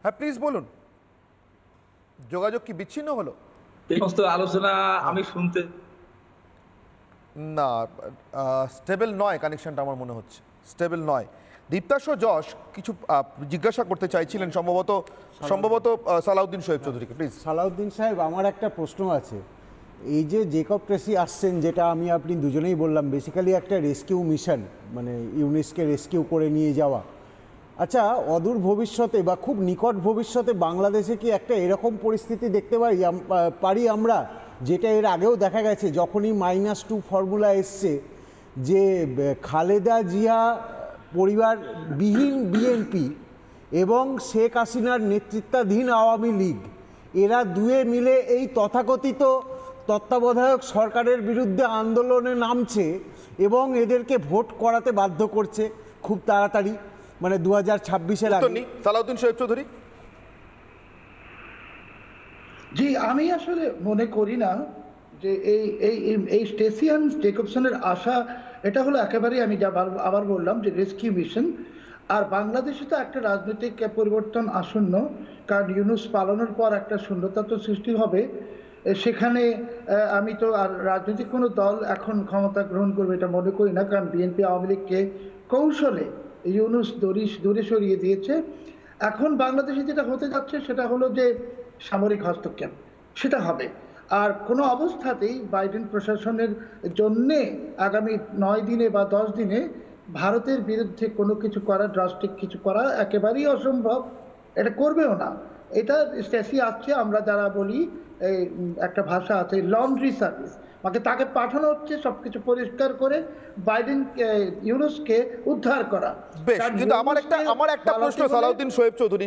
হ্যাঁ প্লিজ বলুন, যোগাযোগ কি বিচ্ছিন্ন হলো? এই সমস্ত আলোচনা আমি শুনতে না, স্টেবল নয় কানেকশনটা, আমার মনে হচ্ছে স্টেবল নয়। দীপ্তাশ যশ কিছু জিজ্ঞাসা করতে চাইছিলেন, সম্ভবত সালাউদ্দিন সোহেব চৌধুরীকে। প্লিজ সালাউদ্দিন সাহেব, আমার একটা প্রশ্ন আছে। এই যে জেকব ট্রেসি আসছেন, যেটা আমি আপনি দুজনেই বললাম বেসিক্যালি একটা রেস্কিউ মিশন, মানে ইউনিসকে রেস্কিউ করে নিয়ে যাওয়া। আচ্ছা, অদূর ভবিষ্যতে বা খুব নিকট ভবিষ্যতে বাংলাদেশে কি একটা এরকম পরিস্থিতি দেখতে পারি আমরা, যেটা এর আগেও দেখা গেছে যখনই -2 ফর্মুলা এসছে, যে খালেদা জিয়া পরিবারবিহীন বিএনপি এবং শেখ হাসিনার নেতৃত্বাধীন আওয়ামী লীগ, এরা দুয়ে মিলে এই তথাকথিত তত্ত্বাবধায়ক সরকারের বিরুদ্ধে আন্দোলনে নামছে এবং এদেরকে ভোট করাতে বাধ্য করছে খুব তাড়াতাড়ি, মানে 2026-এর আগে। সালাউদ্দিন সোহেব চৌধুরী। জি, আমি আসলে মনে করি না যে এই স্টেসিয়ান জেকবসনের আশা, এটা হলো একেবারেই, আমি যা আবার বললাম যে রেস্কিউ মিশন। আর বাংলাদেশে তো একটা রাজনৈতিক পরিবর্তন আসন্ন, কারণ ইউনূস পালানোর পর একটা শূন্যতা তো সৃষ্টি হবে সেখানে। আমি তো আর রাজনৈতিক কোনো দল এখন ক্ষমতা গ্রহণ করবে এটা মনে করি না, কারণ বিএনপি আওয়ামী লীগকে কৌশলে ইউনূস দূরে সরিয়ে দিয়েছে। এখন বাংলাদেশে যেটা হতে যাচ্ছে সেটা হলো যে সামরিক হস্তক্ষেপ, সেটা হবে। আর কোনো অবস্থাতেই বাইডেন প্রশাসনের জন্যে আগামী 9 দিনে বা 10 দিনে ভারতের বিরুদ্ধে কোনো কিছু করা, ড্রাস্টিক কিছু করা একেবারেই অসম্ভব, এটা করবেও না। এটা স্ট্যাসি আসছে, আমরা যারা বলি একটা ভাষা আছে লন্ড্রি সার্ভিস, মানে তাকে পাঠানো হচ্ছে সবকিছু পরিষ্কার করে বাইডেন ইউনূসকে উদ্ধার করা। বেশ, কিন্তু আমার একটা প্রশ্ন সালাউদ্দিন সোহেব চৌধুরী,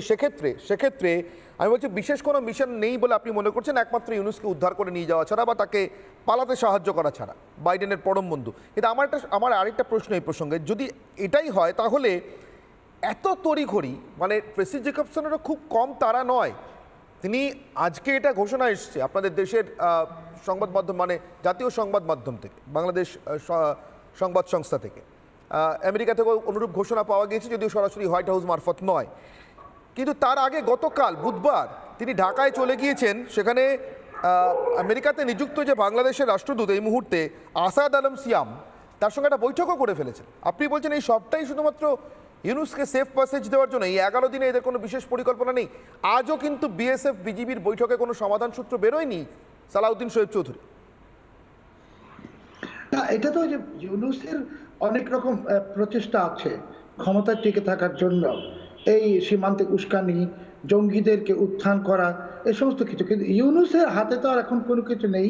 সেক্ষেত্রে আমি বলছি বিশেষ কোনো মিশন নেই বলে আপনি মনে করছেন, একমাত্র ইউনূসকে উদ্ধার করে নিয়ে যাওয়া ছাড়া বা তাকে পালাতে সাহায্য করা ছাড়া, বাইডেনের পরম বন্ধু। কিন্তু আমার আরেকটা প্রশ্ন এই প্রসঙ্গে, যদি এটাই হয় তাহলে এত তড়িঘড়ি, মানে ট্রেসি জেকবসনেরও খুব কম তারা নয়। তিনি আজকে এটা ঘোষণা এসছে আপনাদের দেশের সংবাদ মাধ্যম, মানে জাতীয় সংবাদ মাধ্যম থেকে, বাংলাদেশ সংবাদ সংস্থা থেকে, আমেরিকা থেকেও অনুরূপ ঘোষণা পাওয়া গিয়েছে, যদিও সরাসরি হোয়াইট হাউস মারফত নয়। কিন্তু তার আগে গতকাল বুধবার তিনি ঢাকায় চলে গিয়েছেন। সেখানে আমেরিকাতে নিযুক্ত যে বাংলাদেশের রাষ্ট্রদূত এই মুহূর্তে আসাদ আলম সিয়াম, তার সঙ্গে একটা বৈঠকও করে ফেলেছেন। আপনি বলছেন এই সবটাই শুধুমাত্র ইউনুসকে সেফ প্যাসেজ দেওয়ার জন্য, এই 11 দিনে এদের কোনো বিশেষ পরিকল্পনা নেই। আজও কিন্তু বিএসএফ বিজিবির বৈঠকে কোনো সমাধান সূত্র বেরোয়নি সালাউদ্দিন শোয়েব চৌধুরী। না, এটা তো যে ইউনুসের অনেক রকম প্রচেষ্টা আছে ক্ষমতায় টিকে থাকার জন্য, এই সীমান্তে উস্কানি, জঙ্গিদেরকে উত্থান করা, এই সমস্ত কিছু। কিন্তু ইউনুসের হাতে তো আর এখন কোনো কিছু নেই।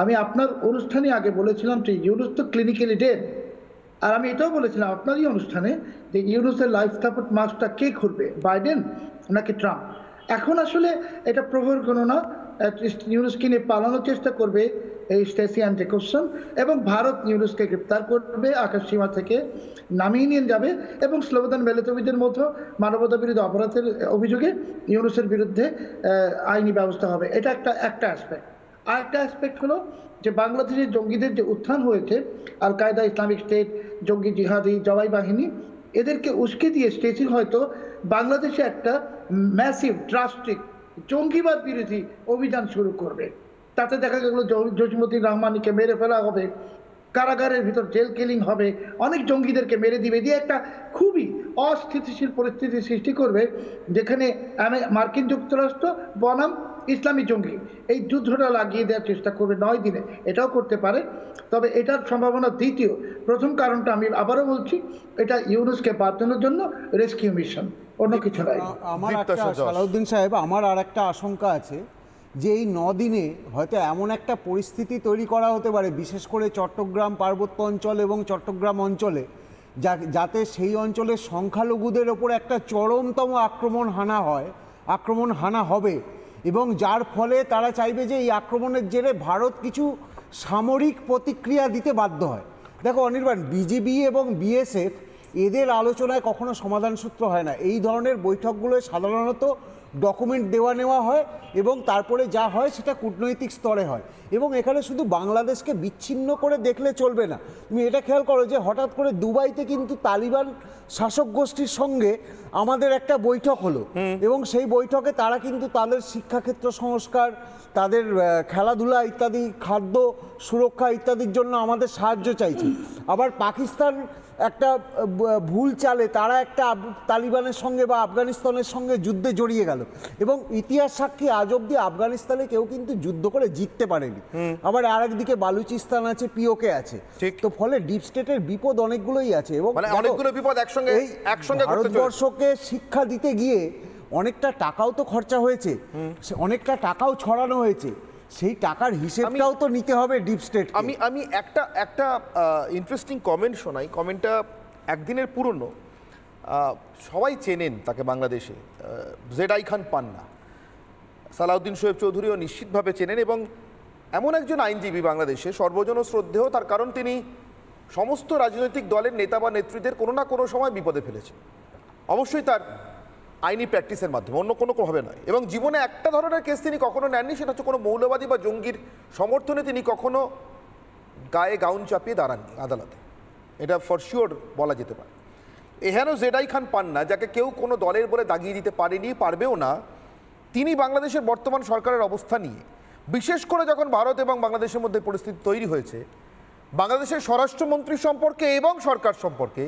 আমি আপনার অনুষ্ঠানে আগে বলেছিলাম যে ইউনুস তো ক্লিনিক্যালি ডেড। আর আমি এটাও বলেছিলাম আপনারই অনুষ্ঠানে যে ইউনুসের লাইফ সাপোর্ট মাস্কটা কে খুলবে, বাইডেন নাকি ট্রাম্প? এখন আসলে এটা প্রভাব কোনো না, ইউনুসকে নিয়ে পালানোর চেষ্টা করবে এই স্টেসি অ্যান্ড জেকবসন, এবং ভারত ইউনুসকে গ্রেপ্তার করবে, আকাশ সীমা থেকে নামিয়ে নিয়ে যাবে, এবং স্লোবোদান বেলেতবিদের মতো মানবতা বিরোধী অপরাধের অভিযোগে ইউনুসের বিরুদ্ধে আইনি ব্যবস্থা হবে। এটা একটা অ্যাসপেক্ট। আর একটা অ্যাসপেক্ট হলো যে বাংলাদেশের জঙ্গিদের যে উত্থান হয়েছে, আল কায়দা, ইসলামিক স্টেট, জঙ্গি জিহাদি, জবাই বাহিনী, এদেরকে উস্কে দিয়ে স্টেসি হয়তো বাংলাদেশে একটা ম্যাসিভ ড্রাস্টিক জঙ্গিবাদ বিরোধী অভিযান শুরু করবে। তাতে দেখা গেল জসিমুদ্দিন রহমানিকে মেরে ফেলা হবে, কারাগারের ভিতর জেল কিলিং হবে, অনেক জঙ্গিদেরকে মেরে দিবে, দিয়ে একটা খুবই অস্থিতিশীল পরিস্থিতি সৃষ্টি করবে, যেখানে মার্কিন যুক্তরাষ্ট্র বনাম ইসলামী জঙ্গি এই যুদ্ধটা লাগিয়ে দেওয়ার চেষ্টা করবে 9 দিনে। এটাও করতে পারে, তবে এটার সম্ভাবনা দ্বিতীয়। প্রথম কারণটা আমি আবারও বলছি, এটা ইউনুসকে বাঁচানোর জন্য রেস্কিউ মিশন, অন্য কিছু নয়। আমার একটা সালাউদ্দিন সাহেব, আমার আর একটা আশঙ্কা আছে যে এই 9 দিনে হয়তো এমন একটা পরিস্থিতি তৈরি করা হতে পারে, বিশেষ করে চট্টগ্রাম পার্বত্য অঞ্চল এবং চট্টগ্রাম অঞ্চলে, যাতে সেই অঞ্চলের সংখ্যালঘুদের ওপর একটা চরমতম আক্রমণ হানা হবে, এবং যার ফলে তারা চাইবে যে এই আক্রমণের জেরে ভারত কিছু সামরিক প্রতিক্রিয়া দিতে বাধ্য হয়। দেখো অনির্বাণ, বিজিবি এবং বিএসএফ এদের আলোচনায় কখনো সমাধান সূত্র হয় না। এই ধরনের বৈঠকগুলোয় সাধারণত ডকুমেন্ট দেওয়া নেওয়া হয়, এবং তারপরে যা হয় সেটা কূটনৈতিক স্তরে হয়। এবং এখানে শুধু বাংলাদেশকে বিচ্ছিন্ন করে দেখলে চলবে না। তুমি এটা খেয়াল করো যে হঠাৎ করে দুবাইতে কিন্তু তালিবান শাসক গোষ্ঠীর সঙ্গে আমাদের একটা বৈঠক হলো, এবং সেই বৈঠকে তারা কিন্তু তাদের শিক্ষাক্ষেত্র সংস্কার, তাদের খেলাধুলা ইত্যাদি, খাদ্য সুরক্ষা ইত্যাদির জন্য আমাদের সাহায্য চাইছে। আবার পাকিস্তান একটা ভুল চালে তারা একটা তালিবানের সঙ্গে বা আফগানিস্তানের সঙ্গে যুদ্ধে জড়িয়ে গেল, এবং ইতিহাস সাক্ষী আজ অব্দি আফগানিস্তানে কেউ কিন্তু যুদ্ধ করে জিততে পারেনি। আবার আরেকদিকে বালুচিস্তান আছে, পিওকে আছে, তো ফলে ডিপ স্টেটের বিপদ অনেকগুলোই আছে। এবং অনেকগুলো বিপদ একসঙ্গে ভারতবর্ষকে শিক্ষা দিতে গিয়ে অনেকটা টাকাও তো খরচা হয়েছে, অনেকটা টাকাও ছড়ানো হয়েছে, সেই টাকার হিসেবটাও তো নিতে হবে ডিপ স্টেট। আমি একটা ইন্টারেস্টিং কমেন্ট শোনাই। কমেন্টটা একদিনের পুরনো, সবাই চেনেন তাকে বাংলাদেশে, জেডাই খান পান্না। সালাউদ্দিন শোয়েব চৌধুরীও নিশ্চিতভাবে চেনেন, এবং এমন একজন আইনজীবী বাংলাদেশে সর্বজন শ্রদ্ধেয়, তার কারণ তিনি সমস্ত রাজনৈতিক দলের নেতা বা নেত্রীদের কোনো না কোনো সময় বিপদে ফেলেছেন, অবশ্যই তার আইনি প্র্যাকটিসের মাধ্যমে, অন্য কোনোভাবে নয়। এবং জীবনে একটা ধরনের কেস তিনি কখনো নেননি, সেটা হচ্ছে কোনো মৌলবাদী বা জঙ্গির সমর্থনে তিনি কখনো গায়ে গাউন চাপিয়ে দাঁড়াননি আদালতে, এটা ফর শিওর বলা যেতে পারে। এহেন জেডাই খান পান্না, যাকে কেউ কোনো দলের বলে দাগিয়ে দিতে পারেনি, পারবেও না, তিনি বাংলাদেশের বর্তমান সরকারের অবস্থা নিয়ে, বিশেষ করে যখন ভারত এবং বাংলাদেশের মধ্যে পরিস্থিতি তৈরি হয়েছে, বাংলাদেশের স্বরাষ্ট্রমন্ত্রী সম্পর্কে এবং সরকার সম্পর্কে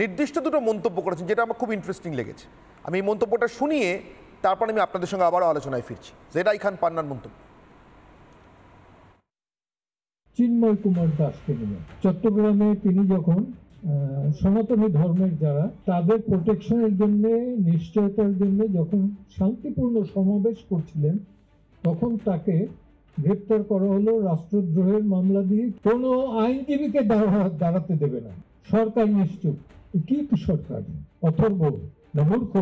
নির্দিষ্ট দুটো মন্তব্য করেছেন, যেটা আমার খুব ইন্টারেস্টিং লেগেছে। আমি এই মন্তব্যটা শুনিয়ে তারপর আমি আপনাদের সঙ্গে আবারও আলোচনায় ফিরছি। জেডাই খান পান্নার মন্তব্য। চিন্ময় কুমার দাসকে নিয়ে চট্টগ্রামে তিনি যখন সনাতনী ধর্মের যারা তাদের প্রোটেকশনের জন্য, নিশ্চয়তার জন্য যখন শান্তিপূর্ণ সমাবেশ করছিলেন, তখন তাকে গ্রেপ্তার করা হলো রাষ্ট্রদ্রোহের মামলা দিয়ে। কোনো আইনজীবীকে দাঁড়াতে দেবে না সরকার, নিশ্চুপ। কি সরকার? অথর্ব না মূর্খ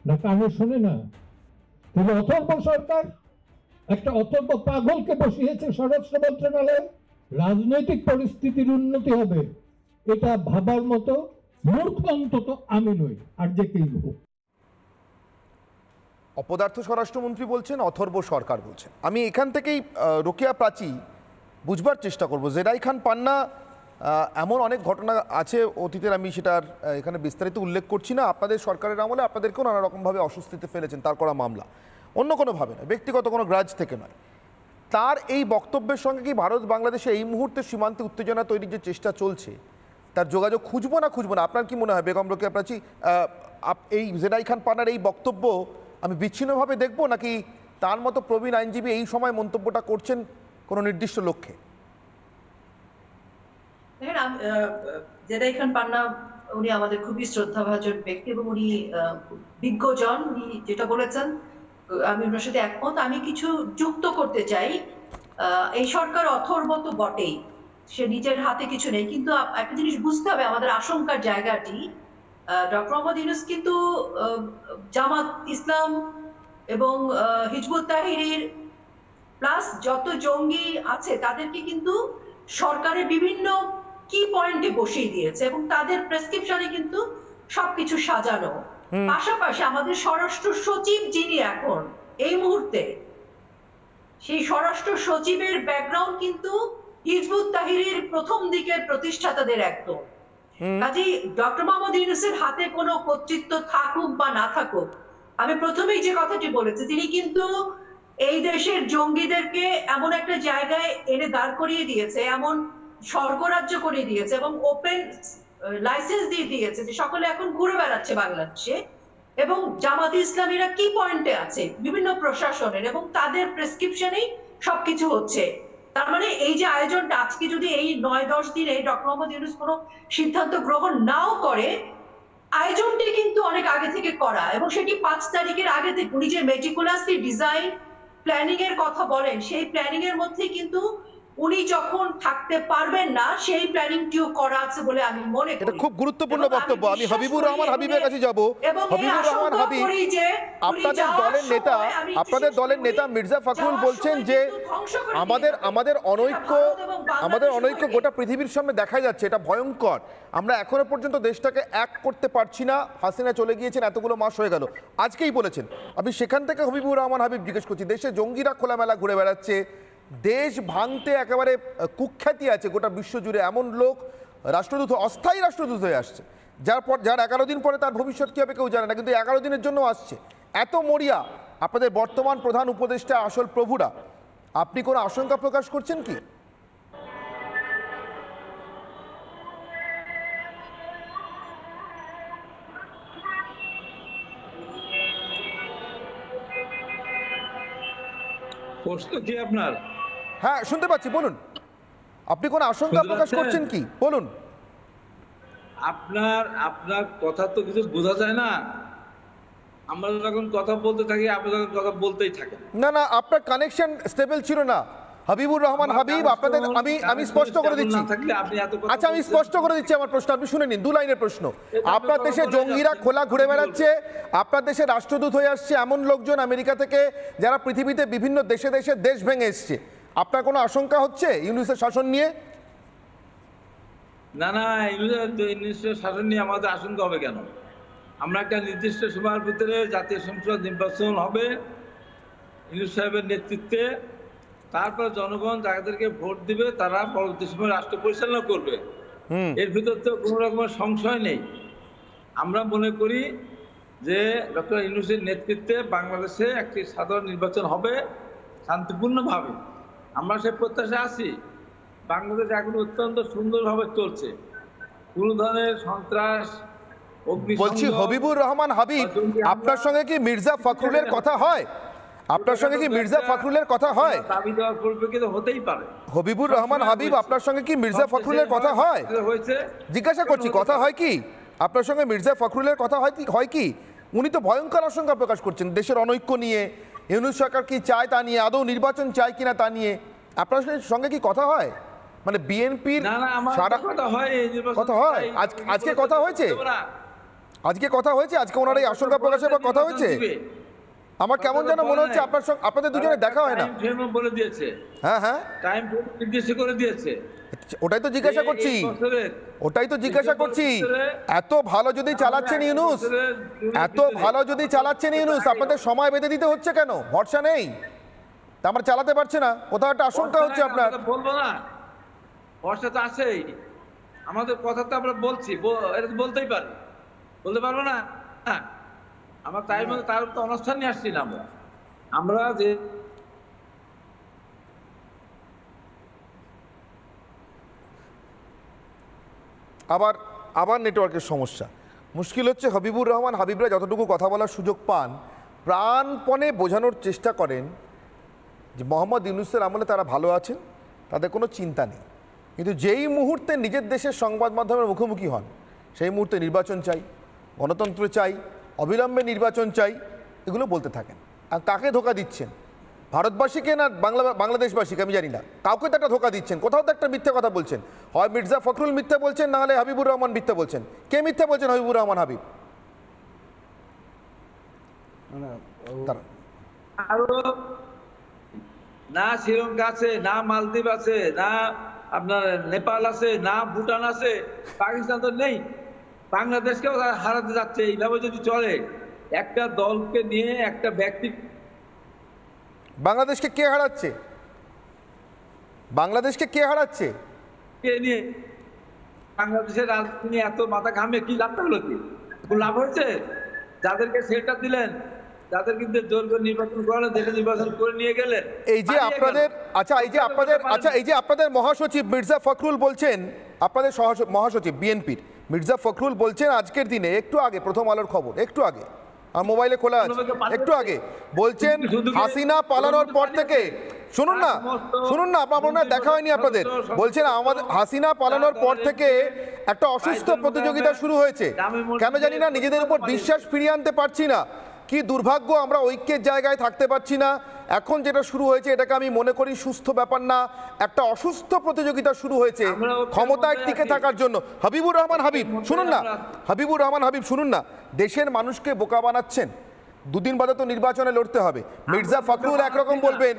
না কানে শোনে না? তাহলে অথর্ব সরকার একটা অথর্ব পাগলকে বসিয়েছে স্বরাষ্ট্র মন্ত্রণালয়ে। রাজনৈতিক পরিস্থিতির উন্নতি হবে এটা ভাবার মতো মূর্খ অন্তত আমি নই, আর যে কেই হোক। অপদার্থ স্বরাষ্ট্রমন্ত্রী বলছেন, অথর্ব সরকার বলছেন। আমি এখান থেকেই রোকেয়া প্রাচী বুঝবার চেষ্টা করব। জেরাই খান পান্না এমন অনেক ঘটনা আছে অতীতের, আমি সেটার এখানে বিস্তারিত উল্লেখ করছি না। আপনাদের সরকারের আমলে আপনাদেরকেও নানা রকমভাবে অস্বস্তিতে ফেলেছেন, তার করা মামলা, অন্য কোনোভাবে নয়, ব্যক্তিগত কোনো গ্রাজ থেকে নয়। তার এই বক্তব্যের সঙ্গে কি ভারত বাংলাদেশে এই মুহূর্তে সীমান্তে উত্তেজনা তৈরির যে চেষ্টা চলছে, তার যোগাযোগ খুঁজবো না আপনার কি মনে হয় বেগম রোকেয়া প্রাচী? এই জেরাই খান পান্নার এই বক্তব্য আমি বিচ্ছিন্নভাবে দেখবো, নাকি তার মতো প্রবীণ আইনজীবী এই সময় মন্তব্যটা করছেন কোনো নির্দিষ্ট লক্ষ্যে? জেরাই খান পান্না উনি আমাদের খুবই শ্রদ্ধাভাজন ব্যক্তি এবং উনি বিজ্ঞজন। উনি যেটা বলেছেন আমি ওনার সাথে একমত। আমি কিছু যুক্ত করতে চাই। এই সরকার অথর্ব তো বটেই, সে নিজের হাতে কিছু নেই, কিন্তু একটা জিনিস বুঝতে হবে আমাদের আশঙ্কার জায়গাটি। ডক্টর মোহাম্মদ ইউনূস কিন্তু জামাত ইসলাম এবং হিজবুত তাহরির প্লাস যত জঙ্গি আছে তাদেরকে কিন্তু সরকারের বিভিন্ন কি পয়েন্টে বসিয়ে দিয়েছে এবং তাদের প্রেসক্রিপশনে কিন্তু সবকিছু সাজানো। পাশাপাশি আমাদের স্বরাষ্ট্র সচিব যিনি এখন এই মুহূর্তে, সেই স্বরাষ্ট্র সচিবের ব্যাকগ্রাউন্ড কিন্তু হিজবুত তাহরির প্রথম দিকের প্রতিষ্ঠাতাদের একদম। কাজেই ডক্টর মোহাম্মদ ইউনূসের হাতে কোনো কর্তৃত্ব থাকুক বা না থাকুক, আমি প্রথমেই যে কথাটি বলেছি, তিনি কিন্তু এই দেশের জঙ্গিদেরকে এমন একটা জায়গায় এনে দাঁড় করিয়ে দিয়েছে, এমন স্বর্গরাজ্য করে দিয়েছে এবং ওপেন লাইসেন্স দিয়ে দিয়েছে যে সকলে এখন ঘুরে বেড়াচ্ছে বাংলাদেশে। এবং জামাত ইসলামীরা কি পয়েন্টে আছে বিভিন্ন প্রশাসনের এবং তাদের প্রেসক্রিপশনেই সবকিছু হচ্ছে। তার মানে এই যে আয়োজনটা আজকে যদি এই 9-10 দিনে ডক্টর মোহাম্মদ ইউনূস কোনো সিদ্ধান্ত গ্রহণ নাও করে, আয়োজনটি কিন্তু অনেক আগে থেকে করা এবং সেটি 5 তারিখের আগে থেকে উনি যে মেটিকুলাসলি ডিজাইন প্ল্যানিং এর কথা বলেন, সেই প্ল্যানিং এর মধ্যে কিন্তু উনি যখন থাকতে পারবেন না সেই প্ল্যানিংটিও করা আছে বলে আমি মনে করি। এটা খুব গুরুত্বপূর্ণ বক্তব্য। আমি হাবিবুর রহমান হাবিবের কাছে যাব। হাবিবুর রহমান হাবিব, আপনাদের দলের নেতা মির্জা ফখরুল বলছেন যে আমাদের অনৈক্য গোটা পৃথিবীর সামনে দেখা যাচ্ছে, এটা ভয়ঙ্কর। আমরা এখনো পর্যন্ত দেশটাকে এক করতে পারছি না, হাসিনা চলে গিয়েছেন, এতগুলো মাস হয়ে গেল, আজকেই বলেছেন। আমি সেখান থেকে হাবিবুর রহমান হাবিব জিজ্ঞেস করছি, দেশে জঙ্গিরা খোলামেলা ঘুরে বেড়াচ্ছে, দেশ ভাঙতে একেবারে কুখ্যাতি আছে গোটা বিশ্বজুড়ে, এমন লোক রাষ্ট্রদূত, অস্থায়ী রাষ্ট্রদূত হয়ে আসছে, যার 11 দিন পরে তার ভবিষ্যৎ কী হবে কেউ জানে না, কিন্তু 11 দিনের জন্য আসছে। এত মরিয়া আপনাদের বর্তমান প্রধান উপদেষ্টা, আসল প্রভুরা, আপনি কোনো আশঙ্কা প্রকাশ করছেন কি? প্রশ্ন কি আপনার? হ্যাঁ, শুনতে পাচ্ছি, বলুন। আপনি কোন আশঙ্কা প্রকাশ করছেন কি বলুন? আপনার কথা তো কিছু বোঝা যায় না। আমরা যখন কথা বলতে থাকি আপনি যখন কথা বলতেই থাকেন। না, আপনার কানেকশন স্টেবল ছিল না হাবিবুর রহমান হাবিব। আপনাদের আমি স্পষ্ট করে দিচ্ছি, আচ্ছা আমি স্পষ্ট করে দিচ্ছি আমার প্রশ্ন, আপনি শুনে নিন। 2 লাইনের প্রশ্ন। আপনার দেশে জঙ্গিরা খোলা ঘুরে বেড়াচ্ছে, আপনার দেশে রাষ্ট্রদূত হয়ে আসছে এমন লোকজন আমেরিকা থেকে, যারা পৃথিবীতে বিভিন্ন দেশে দেশ ভেঙে এসছে। আপনার কোনো আশঙ্কা হচ্ছে ইউনূসের শাসন নিয়ে? না, ইউনূসের শাসন নিয়ে আমাদের আশঙ্কা হবে কেন? আমরা একটা নির্দিষ্ট সময়ের ভিতরে জাতীয় সংসদ নির্বাচন হবে ইউনূস সাহেবের নেতৃত্বে, তারপর জনগণ যাদেরকে ভোট দিবে তারা পরবর্তী সময় রাষ্ট্র পরিচালনা করবে। এর ভিতর তো কোনো রকমের সংশয় নেই। আমরা মনে করি যে ডক্টর ইউনূসের নেতৃত্বে বাংলাদেশে একটি সাধারণ নির্বাচন হবে শান্তিপূর্ণভাবে। আমরা সে প্রত্যাশা আছি। বাংলাদেশ এখন অত্যন্ত সুন্দরভাবে চলছে, কোনো ধরনের সন্ত্রাস। বলছি হবিবুর রহমান হাবিব, আপনার সঙ্গে কি মির্জা ফখরুলের কথা হয়? আপনার সঙ্গে কি মির্জা ফখরুলের কথা হয়? দাবি দেওয়ার পরিপ্রেক্ষিতে হতেই পারে। হবিবুর রহমান হাবিব, আপনার সঙ্গে কি মির্জা ফখরুলের কথা হয়? জিজ্ঞাসা করছি, কথা হয় কি আপনার সঙ্গে মির্জা ফখরুলের কথা হয় কি? উনি তো ভয়ঙ্কর আশঙ্কা প্রকাশ করছেন দেশের অনৈক্য নিয়ে, ইউনূস সরকার কি চায় তা নিয়ে, আদৌ নির্বাচন চায় কিনা তা নিয়ে। আপনার সঙ্গে কি কথা হয়? মানে বিএনপির কথা হয়? আজকে কথা হয়েছে? আজকে কথা হয়েছে? আজকে ওনার এই আশঙ্কা প্রকাশের পর কথা হয়েছে? আমার কেমন যেন মনে হচ্ছে আপনার সঙ্গে আপনাদের দুজনে দেখা হয় না। বলে দিয়েছে, হ্যাঁ হ্যাঁ টাইম নির্দিষ্ট করে দিয়েছে। ওটাই তো জিজ্ঞাসা করছি, ওটাই তো জিজ্ঞাসা করছি। এত ভালো যদি চালাচ্ছেন ইউনূস, এত ভালো যদি চালাচ্ছেন ইউনূস, আপনাদের সময় বেঁধে দিতে হচ্ছে কেন? ভরসা নেই, তা আমরা চালাতে পারছে না, কোথাও একটা আশঙ্কা হচ্ছে আপনার। বলবো না, ভরসা তো আছেই, আমাদের কথা তো আমরা বলছি, এটা তো বলতেই পারি, বলতে পারবো না? আমার তাই মধ্যে তার তো অনুষ্ঠান নিয়ে আসছি না আমরা যে আবার নেটওয়ার্কের সমস্যা। মুশকিল হচ্ছে হাবিবুর রহমান হাবিবরা যতটুকু কথা বলার সুযোগ পান প্রাণপণে বোঝানোর চেষ্টা করেন যে মোহাম্মদ ইউনূসের আমলে তারা ভালো আছেন, তাদের কোনো চিন্তা নেই। কিন্তু যেই মুহূর্তে নিজের দেশের সংবাদ মাধ্যমের মুখোমুখি হন সেই মুহূর্তে নির্বাচন চাই, গণতন্ত্র চাই, অবিলম্বে নির্বাচন চাই, এগুলো বলতে থাকেন। আর তাকে ধোকা দিচ্ছেন, ভারতবাসীকে না বাংলাদেশবাসীকে আমি জানি না, কাউকে তো একটা ধোকা দিচ্ছেন, কোথাও তো একটা মিথ্যে কথা বলছেন। হয় মির্জা ফখরুল মিথ্যে বলছেন, না হলে হাবিবুর রহমান মিথ্যে বলছেন। কে মিথ্যে বলছেন? হাবিবুর রহমান হাবিব। আরো না শ্রীলঙ্কা আছে, না মালদ্বীপ আছে, না আপনার নেপাল আছে, না ভুটান আছে, পাকিস্তান তো নেই। বাংলাদেশকেও হারাতে যাচ্ছে এইভাবে যদি চলে। একটা দলকে নিয়ে একটা ব্যক্তি, বাংলাদেশকে কে হারাচ্ছে? বাংলাদেশকে কে হারাচ্ছে? কে নিয়ে বাংলাদেশের রাজনীতি নিয়ে এত মাথা ঘামে কি লাভ হলো? কি লাভ হয়েছে? যাদেরকে সেটা দিলেন, যাদের কিন্তু জোর করে নির্বাচন করালেন, দেশে নির্বাচন করে নিয়ে গেলেন। এই যে আপনাদের এই যে আপনাদের মহাসচিব মির্জা ফখরুল বলছেন, আপনাদের মহাসচিব বিএনপির মির্জা ফখরুল বলছেন আজকের দিনে, একটু আগে প্রথম আলোর খবর, একটু আগে আমার মোবাইলে খোলা আছে, একটু আগে বলছেন হাসিনা পালানোর পর থেকে, শুনুন না আপনার মনে হয় দেখা হয়নি আপনাদের, বলছেন আমাদের হাসিনা পালানোর পর থেকে একটা অসুস্থ প্রতিযোগিতা শুরু হয়েছে, কেন জানি না নিজেদের উপর বিশ্বাস ফিরিয়ে আনতে পারছি না। কি দুর্ভাগ্য, আমরা ঐক্যের জায়গায় থাকতে পারছি না। এখন যেটা শুরু হয়েছে এটাকে আমি মনে করি সুস্থ ব্যাপার না, একটা অসুস্থ প্রতিযোগিতা শুরু হয়েছে ক্ষমতায় টিকে থাকার জন্য। হাবিবুর রহমান হাবিব শুনুন না, হাবিবুর রহমান হাবিব শুনুন না, দেশের মানুষকে বোকা বানাচ্ছেন। দুদিন বাদে তো নির্বাচনে লড়তে হবে। মির্জা ফখরুল একরকম বলবেন,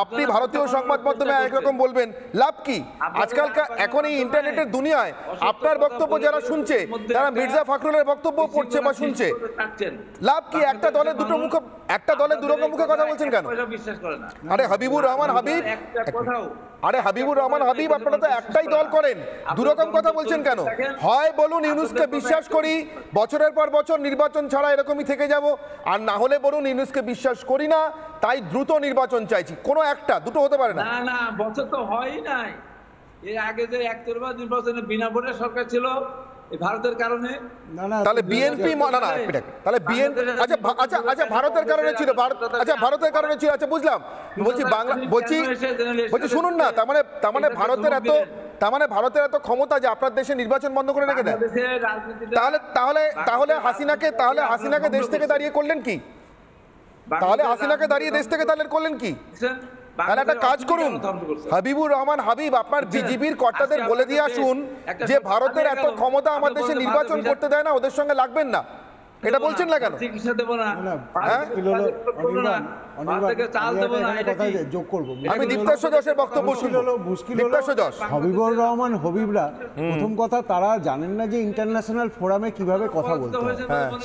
আপনি ভারতীয় সংবাদ মাধ্যমে একরকম বলবেন, লাভ কি? আজকালকার এখন এই ইন্টারনেটের দুনিয়ায় আপনার বক্তব্য যারা শুনছে তারা মির্জা ফখরুলের বক্তব্য পড়ছে বা শুনছে, লাভ কি? একটা দলের দুরকম মুখে কথা বলছেন কেন? আরে হাবিবুর রহমান হাবিব, আপনারা তো একটাই দল করেন, দুরকম কথা বলছেন কেন? হয় বলুন ইউনূসকে বিশ্বাস করি, বছরের পর বছর নির্বাচন ছাড়া এরকমই থেকে যাব, আর না হলে বলুন ইউনূসকে বিশ্বাস করি না, তাই দ্রুত নির্বাচন চাইছি। কোনো একটা, দুটো হতে পারে না। না বছর তো হয়ই নাই। এর আগে যে একতরফা নির্বাচনে বিনা ভোটের সরকার ছিল ভারতের কারণে, তাহলে বিএনপি তাহলে বিএনপি আচ্ছা ভারতের কারণে ছিল, ভারতের কারণে ছিল, আচ্ছা বুঝলাম, বলছি শুনুন না, তার মানে ভারতের এত ক্ষমতা যে আপনার দেশে নির্বাচন বন্ধ করে রেখে দেয়। তাহলে হাসিনাকে দেশ থেকে দাঁড়িয়ে করলেন কি? তাহলে হাসিনাকে দাঁড়িয়ে দেশ থেকে তাহলে করলেন কি? তাহলে একটা কাজ করুন, হাবিবুর রহমান হাবিব আপনার বিজেপির কর্তাদের বলে দিয়ে আসুন যে ভারতের এত ক্ষমতা আমার দেশে নির্বাচন করতে দেয় না, ওদের সঙ্গে লাগবেন না। এটা বলছেন না কেন? আমি দীপ্তাশ্ব যশের বক্তব্য শুনবো। হাবিবুর রহমান হাবিবরা প্রথম কথা তারা জানেন না যে ইন্টারন্যাশনাল ফোরামে কিভাবে কথা বলতে হয়,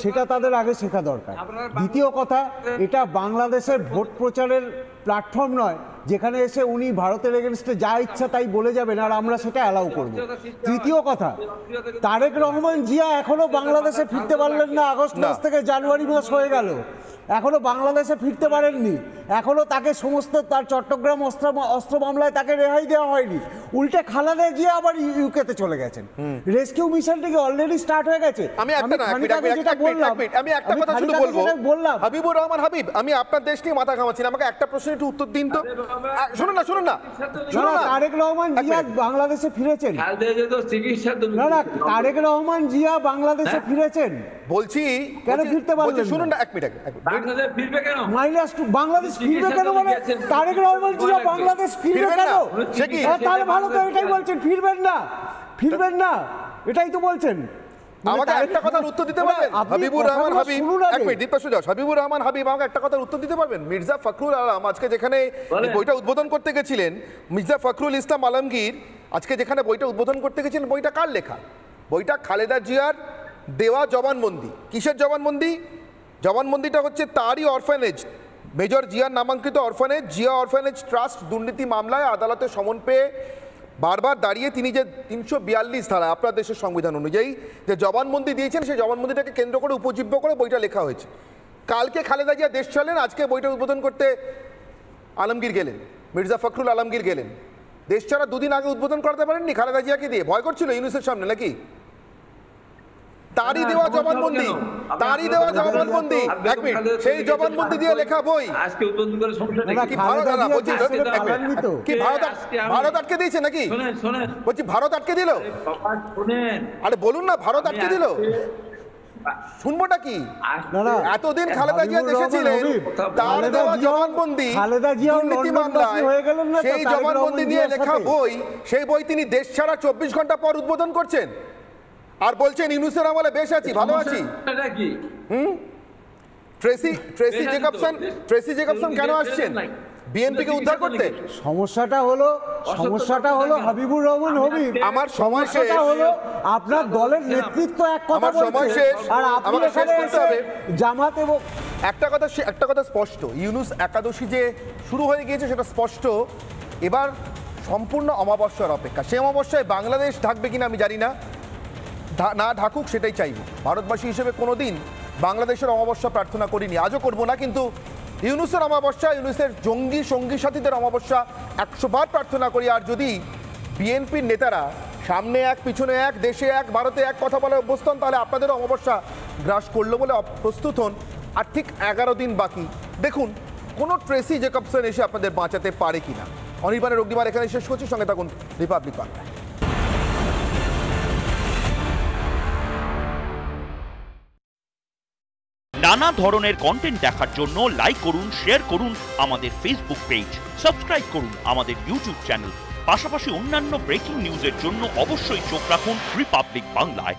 সেটা তাদের আগে শেখা দরকার। দ্বিতীয় কথা, এটা বাংলাদেশের ভোট প্রচারের প্ল্যাটফর্ম নয় যেখানে এসে উনি ভারতের এগেনস্টে যা ইচ্ছা তাই বলে যাবেন আর আমরা সেটা অ্যালাউ করব। তৃতীয় কথা, তারেক রহমান জিয়া এখনো বাংলাদেশে ফিরতে পারলেন না। আগস্ট মাস থেকে জানুয়ারি মাস হয়ে গেল, এখনো বাংলাদেশে ফিরতে পারেননি। এখনো তাকে সমস্ত তার চট্টগ্রাম অস্ত্র মামলায় তাকে রেহাই দেওয়া হয়নি। উল্টে খালেদা জিয়া আবার ইউকেতে চলে গেছেন। রেস্কিউ মিশনটিকে অলরেডি স্টার্ট হয়ে গেছে। আমি একটা কথা শুধু বললাম, হাবিবুর রহমান হাবিব, আমি আপনার দেশ নিয়ে মাথা ঘামাচ্ছি না, আমাকে একটা প্রশ্নের একটু উত্তর দিন তো। শুনুন না, তারেক রহমান জিয়া বাংলাদেশে ফিরেছেন। তারেক রহমান জিয়া বাংলাদেশে ফিরেছেন বলছি, কেন ফিরতে পারলেন? শুনুন না, এক মিনিট, বাংলাদেশ ফিরবে কেন? বাংলাদেশ ফিরবে কেন মানে তারেক রহমান জিয়া বাংলাদেশ ফিরবে কেন? তাহলে ভালো তো এটাই বলছেন, ফিরবেন না, এটাই তো বলছেন। আমাকে একটা কথার উত্তর দিতে পারবেন? হাবিবুর রহমান হাবিব, এক মিনিট দীপ্তাশু দাস, হাবিবুর রহমান হাবিব আমাকে একটা কথার উত্তর দিতে পারবেন? মির্জা ফখরুল আলম আজকে যেখানে বইটা উদ্বোধন করতে গেছিলেন, মির্জা ফখরুল ইসলাম আলমগীর আজকে যেখানে বইটা উদ্বোধন করতে গেছিলেন, বইটা কার লেখা? বইটা খালেদা জিয়ার দেওয়া জবানবন্দি। কিসের জবানবন্দি? জবানবন্দিটা হচ্ছে তারই অরফানেজ, মেজর জিয়ার নামাঙ্কিত অরফানেজ, জিয়া অরফানেজ ট্রাস্ট দুর্নীতি মামলায় আদালতে সমন পেয়ে বারবার দাঁড়িয়ে তিনি যে 342 ধারা আপনার দেশের সংবিধান অনুযায়ী যে জবানবন্দি দিয়েছেন, সেই জবানবন্দিটাকে কেন্দ্র করে উপজীব্য করে বইটা লেখা হয়েছে। কালকে খালেদা জিয়া দেশ চলেন, আজকে বইটা উদ্বোধন করতে আলমগীর গেলেন, মির্জা ফখরুল আলমগীর গেলেন। দেশ ছাড়া দুদিন আগে উদ্বোধন করতে পারেননি খালেদা জিয়াকে দিয়ে? ভয় করছিল ইউনুসের সামনে নাকি? তারই দেওয়া জবানবন্দি, তারই দেওয়া জবানবন্দি, এক মিনিট, সেই জবানবন্দি দিয়ে লেখা বই আজকে উদ্বোধন করে সমস্যা নেই। কি ভারত আটকে দিয়েছে নাকি? বলছি ভারত আটকে দিল? আরে বলুন না, ভারত আটকে দিল? শুনবোটা কি? এতদিন খালেদা জিয়া দেশে ছিলেন, তার দেওয়া জবানবন্দি দুর্নীতি মামলায়, সেই জবানবন্দি নিয়ে লেখা বই, সেই বই তিনি দেশ ছাড়া 24 ঘন্টা পর উদ্বোধন করছেন আর বলছেন ইউনুসের আমলে বেশ আছি, ভালো আছি। ট্রেসি জেকবসন কেন আসছেন? বিএনপিকে উদ্ধার করতে? সমস্যাটা হলো হাবিবুর রহমান হাবিব, আমার সময় শেষ হলো আপনার দলের নেতৃত্ব এক কথা বলছে আর আপনি এখানে এসে জামাত এবং একটা কথা স্পষ্ট, ইউনুস একাদশী যে শুরু হয়ে গিয়েছে সেটা স্পষ্ট। এবার সম্পূর্ণ অমাবস্যার অপেক্ষা। সেই অমাবস্যায় বাংলাদেশ ঢাকবে কিনা আমি জানি না, না ঢাকুক সেটাই চাইব। ভারতবাসী হিসেবে কোনোদিন বাংলাদেশের অমাবস্যা প্রার্থনা করিনি, আজও করব না, কিন্তু ইউনুসের অমাবস্যা, ইউনুসের জঙ্গি সঙ্গী সাথীদের অমাবস্যা 100 বার প্রার্থনা করি। আর যদি বিএনপির নেতারা সামনে এক পিছনে এক, দেশে এক ভারতে এক কথা বলে অভ্যস্ত হন, তাহলে আপনাদেরও অমাবস্যা গ্রাস করলো বলে প্রস্তুত হন। আর ঠিক 11 দিন বাকি, দেখুন কোনো ট্রেসি জেকবসন এসে আপনাদের বাঁচাতে পারে কিনা। অনির্বাণের অগ্নিবার এখানে শেষ করছি, সঙ্গে থাকুন রিপাবলিক বাংলায়। নানা ধরনের কন্টেন্ট দেখার জন্য লাইক করুন, শেয়ার করুন আমাদের ফেসবুক পেজ, সাবস্ক্রাইব করুন আমাদের ইউটিউব চ্যানেল। পাশাপাশি অন্যান্য ব্রেকিং নিউজের জন্য অবশ্যই চোখ রাখুন রিপাবলিক বাংলায়।